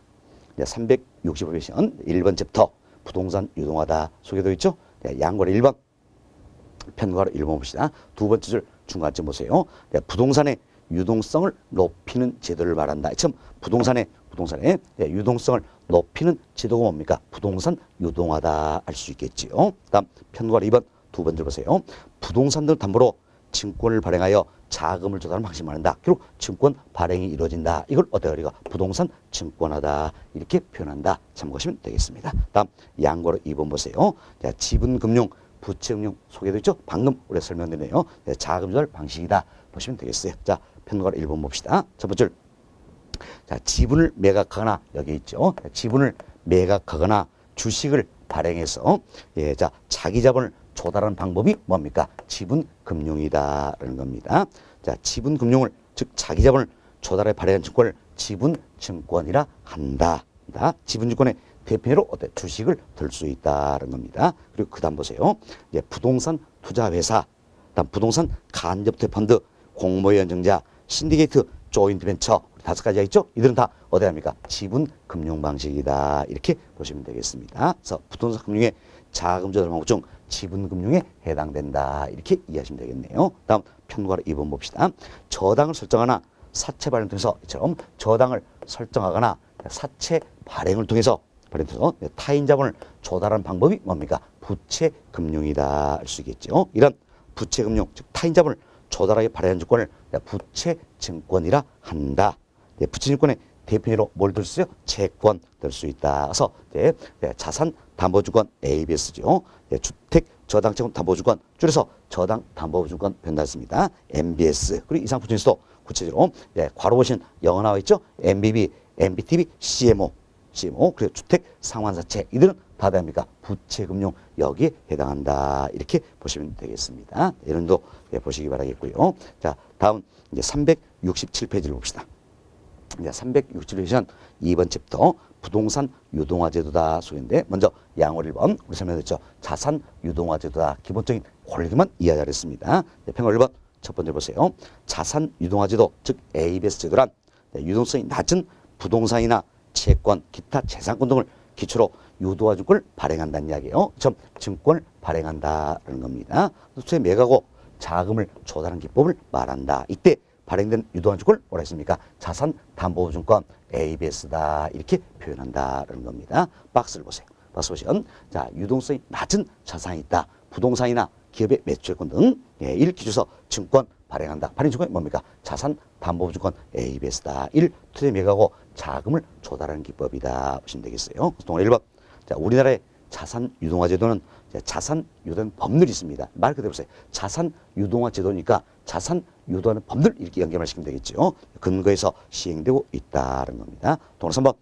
365페이지는 1번 챕터 부동산 유동화다 소개되어 있죠. 양괄호 1번 편괄호 1번 봅시다. 두 번째 줄 중간쯤 보세요. 부동산의 유동성을 높이는 제도를 말한다. 처음 부동산의 유동성을 높이는 제도가 뭡니까? 부동산 유동화다 할 수 있겠지요. 다음 편괄호 2번 두 번째 보세요. 부동산 등 담보로 증권을 발행하여 자금을 조달하는 방식을 말한다. 결국 증권 발행이 이루어진다. 이걸 어떻게 우리가 부동산 증권화다 이렇게 표현한다. 참고하시면 되겠습니다. 다음 양괄호 2번 보세요. 자, 지분금융, 부채금융 소개되어 있죠. 방금 우리가 설명드렸네요. 자금 조달 방식이다 보시면 되겠어요. 자, 편괄호 1번 봅시다. 첫 번째 줄. 자, 지분을 매각하거나 여기 있죠. 지분을 매각하거나 주식을 발행해서 자, 자기 자본을 조달하는 방법이 뭡니까? 지분금융이다라는 겁니다. 자, 지분금융을 즉 자기 자본을 조달해 발행한 증권을 지분증권이라 한다. 지분증권의 대표로 주식을 들 수 있다는 겁니다. 그리고 그 다음 보세요. 부동산 투자회사, 다음 부동산 간접투자 펀드, 공모연 증자, 신디케이트, 조인트 벤처 다섯 가지가 있죠. 이들은 다 어디 합니까? 지분 금융 방식이다. 이렇게 보시면 되겠습니다. 그래서 부동산 금융의 자금 조달 방법 중 지분 금융에 해당된다. 이렇게 이해하시면 되겠네요. 다음 편괄호 2번 봅시다. 저당을 설정하나 사채 발행을 통해서 이처럼 저당을 설정하거나 사채 발행을 통해서 타인 자본을 조달하는 방법이 뭡니까? 부채 금융이다 할 수 있겠죠. 이런 부채 금융, 즉 타인 자본을 조달하게 발행한 증권을 부채 증권이라 한다. 부채 증권의 대표로 뭘 들 수 있어요? 채권 들 수 있다. 그래서 자산 담보증권 ABS죠. 주택 저당채권 담보증권 줄여서 저당 담보증권 변달했습니다. MBS 그리고 이상 부채도 구체적으로 괄호 보시면 영어 나와 있죠. MBB, MBTV, CMO 그리고 주택 상환사채 이들은 다 됩니까? 부채금융 여기에 해당한다. 이렇게 보시면 되겠습니다. 이런도 보시기 바라겠고요. 자, 다음 이제 367페이지를 봅시다. 이제 367페이지는 2번 챕터 부동산 유동화 제도다 소개인데 먼저 양호 1번 우리 설명드렸죠. 자산 유동화 제도다. 기본적인 권리만 이해하겠습니다. 편곡 1번 첫 번째 보세요. 자산 유동화 제도 즉 ABS 제도란 유동성이 낮은 부동산이나 채권, 기타 재산권 등을 기초로 유도화 증권을 발행한다는 이야기예요. 증권을 발행한다는 겁니다. 수에 매각하고 자금을 조달하는 기법을 말한다. 이때 발행된 유도화 증권을 뭐라 했습니까? 자산 담보증권 ABS다. 이렇게 표현한다는 겁니다. 박스를 보세요. 박스 보시면 자, 유동성이 낮은 자산이 있다. 부동산이나 기업의 매출권 등 이를 기초해서 증권 발행한다. 발행 증권이 뭡니까? 자산 담보증권 ABS다. 1. 투자 매각하고 자금을 조달하는 기법이다. 보시면 되겠어요. 동호 1번. 자, 우리나라의 자산 유동화 제도는 자산 유도하는 법률이 있습니다. 말 그대로 보세요. 자산 유동화 제도니까 자산 유도하는 법률 이렇게 연결을 시키면 되겠죠. 근거에서 시행되고 있다는 겁니다. 동호 3번.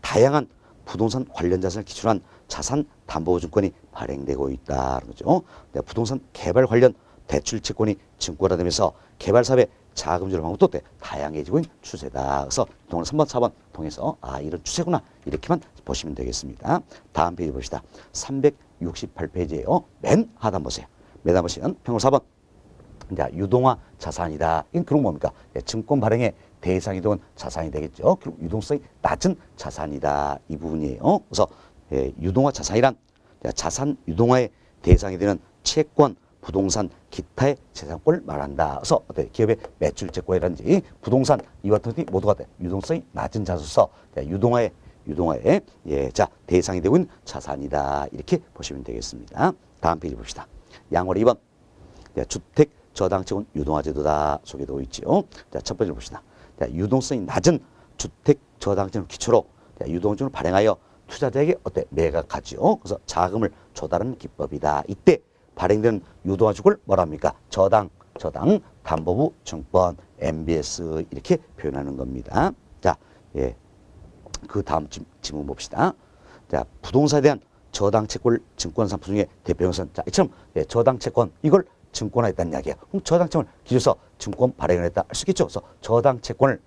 다양한 부동산 관련 자산을 기초로 한 자산 담보증권이 발행되고 있다는 거죠. 부동산 개발 관련 대출 채권이 증권화되면서 개발사업의 자금 조달 방법도 어때? 다양해지고 있는 추세다. 그래서 동안 3번, 4번 통해서 이런 추세구나 이렇게만 보시면 되겠습니다. 다음 페이지 봅시다. 368페이지에요. 맨 하단 보세요. 맨 하단 보시면 평균 4번. 자, 유동화 자산이다. 이건 그런 뭡니까? 증권 발행의 대상이 되는 자산이 되겠죠. 그리고 유동성이 낮은 자산이다. 이 부분이에요. 그래서 유동화 자산이란 자산 유동화의 대상이 되는 채권, 부동산, 기타의 재산권을 말한다. 그래서 기업의 매출 채권이라든지 부동산 이와 같은 것이 모두가 유동성이 낮은 자산으로서 유동화의 자 대상이 되고 있는 자산이다. 이렇게 보시면 되겠습니다. 다음 페이지 봅시다. 양월 2번 주택 저당채권 유동화 제도다 소개되고 있지요. 자, 첫 번째로 봅시다. 자, 유동성이 낮은 주택 저당채권을 기초로 유동증을 발행하여 투자자에게 매각하지요. 그래서 자금을 조달하는 기법이다. 이때 발행되는 유동화주를 뭐라 합니까? 저당, 담보부 증권, MBS 이렇게 표현하는 겁니다. 자, 그 다음 질문 봅시다. 자, 부동산에 대한 저당 채권 증권 상품 중에 대표 형성. 자, 이처럼 저당 채권 이걸 증권화했다는 이야기예요. 그럼 저당 채권을 기준해서 증권 발행을 했다 할 수 있겠죠. 그래서 저당 채권을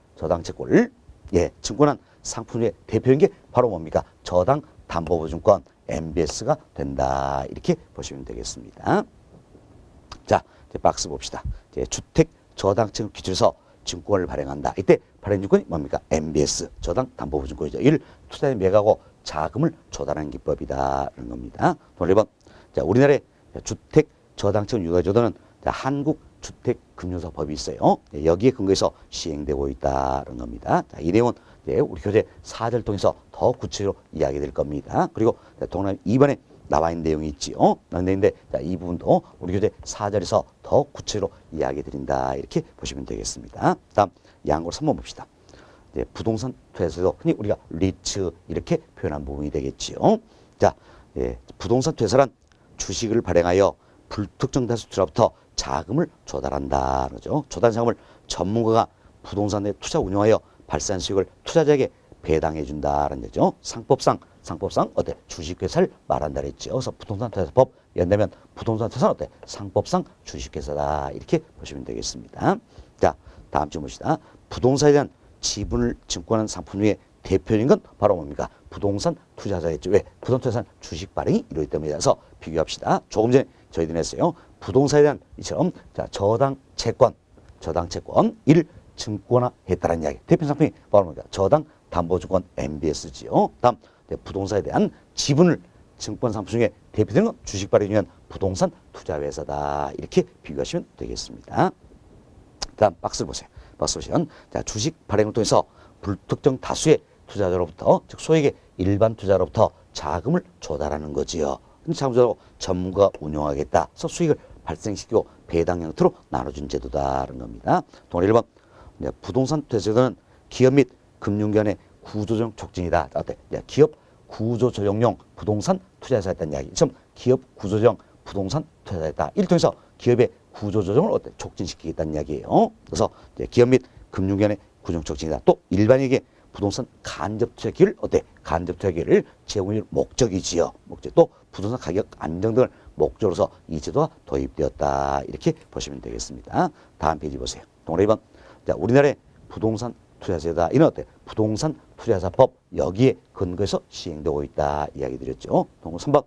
증권한 상품 중에 대표인 게 바로 뭡니까? 저당 담보부 증권 MBS가 된다. 이렇게 보시면 되겠습니다. 자, 이제 박스 봅시다. 이제 주택 저당 채권 기준해서 증권을 발행한다. 이때 발행 증권이 뭡니까? MBS 저당 담보부 증권이죠. 이를 투자에 매각하고 자금을 조달하는 기법이다라는 겁니다. 또 1번. 자, 우리나라의 주택 저당채권 유동화제도는 한국주택금융사법이 있어요. 여기에 근거해서 시행되고 있다는 겁니다. 자, 이 내용은 우리 교재 4절을 통해서 더 구체적으로 이야기될 겁니다. 그리고 동남 2번에 나와 있는 내용이 있지요. 내용인데 이 부분도 우리 교재 4절에서 더 구체적으로 이야기 드린다. 이렇게 보시면 되겠습니다. 다음 양으로 3번 봅시다. 부동산 투자에서도 흔히 우리가 리츠 이렇게 표현한 부분이 되겠지요. 자, 부동산 투자란 주식을 발행하여 불특정 다수 투자로부터 자금을 조달한다. 그러죠. 조달 자금을 전문가가 부동산에 투자 운용하여 발생한 수익을 투자자에게 배당해 준다는 거죠. 상법상 주식회사를 말한다 그랬죠. 그래서 부동산 투자법 연대면 부동산 투자는 상법상 주식회사다. 이렇게 보시면 되겠습니다. 자, 다음 주 봅시다. 부동산에 대한 지분을 증권하는 상품 중에 대표적인 건 바로 뭡니까? 부동산 투자자였죠. 왜? 부동산 투자자는 주식 발행이 이루어지기 때문에. 그래서 비교합시다. 조금 전에 저희들이 했어요. 부동산에 대한 이처럼 저당 채권 이를 증권화했다는 이야기. 대표 상품이 바로 뭡니까? 저당 담보증권 MBS지요. 다음 부동산에 대한 지분을 증권 상품 중에 대표되는 건 주식 발행을 위한 부동산 투자회사다. 이렇게 비교하시면 되겠습니다. 다음 박스를 보세요. 박스 보시면 주식 발행을 통해서 불특정 다수의 투자자로부터 즉 소액의 일반 투자로부터 자금을 조달하는 거지요. 자금 조달하고 전문가가 운용하겠다. 그래서 수익을 발생시키고 배당 형태로 나눠준 제도다라는 겁니다. 동일 1번 부동산 투자제도는 기업 및 금융기관의 구조조정 촉진이다. 기업 구조조정용 부동산 투자자였다는 이야기. 지금 기업 구조조정 부동산 투자자였다. 이를 통해서 기업의 구조조정을 촉진시키겠다는 이야기예요. 그래서 기업 및 금융기관의 구조조정 촉진이다. 또 일반에게 부동산 간접 투자 기회를 간접 투자 기회를 제공할 목적이지요. 또 부동산 가격 안정 등을 목적으로서 이 제도가 도입되었다. 이렇게 보시면 되겠습니다. 다음 페이지 보세요. 동그라미 2번. 자, 우리나라의 부동산 투자세다. 이는 부동산 투자사법 여기에 근거해서 시행되고 있다. 이야기 드렸죠. 동그라미 3번.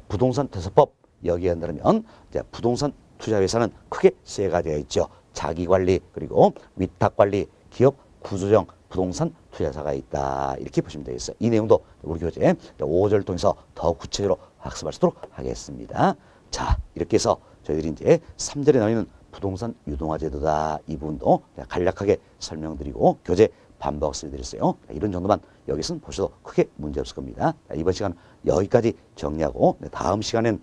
부동산 투자사법 여기에 한다면 부동산 투자회사는 크게 세 가지가 있죠. 자기관리 그리고 위탁관리 기업 구조정 부동산 투자사가 있다. 이렇게 보시면 되겠어요. 이 내용도 우리 교재 5절을 통해서 더 구체적으로 학습할 수 있도록 하겠습니다. 자, 이렇게 해서 저희들이 이제 3절에 나와 있는 부동산 유동화 제도다. 이 부분도 간략하게 설명드리고 교재 반복학습 드렸어요. 이런 정도만 여기서는 보셔도 크게 문제 없을 겁니다. 이번 시간은 여기까지 정리하고 다음 시간에는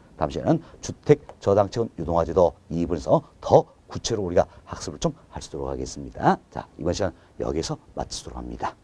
주택 저당채권 유동화 제도 2부에서 더 구체로 우리가 학습을 좀 할 수 있도록 하겠습니다. 자, 이번 시간 여기서 마치도록 합니다.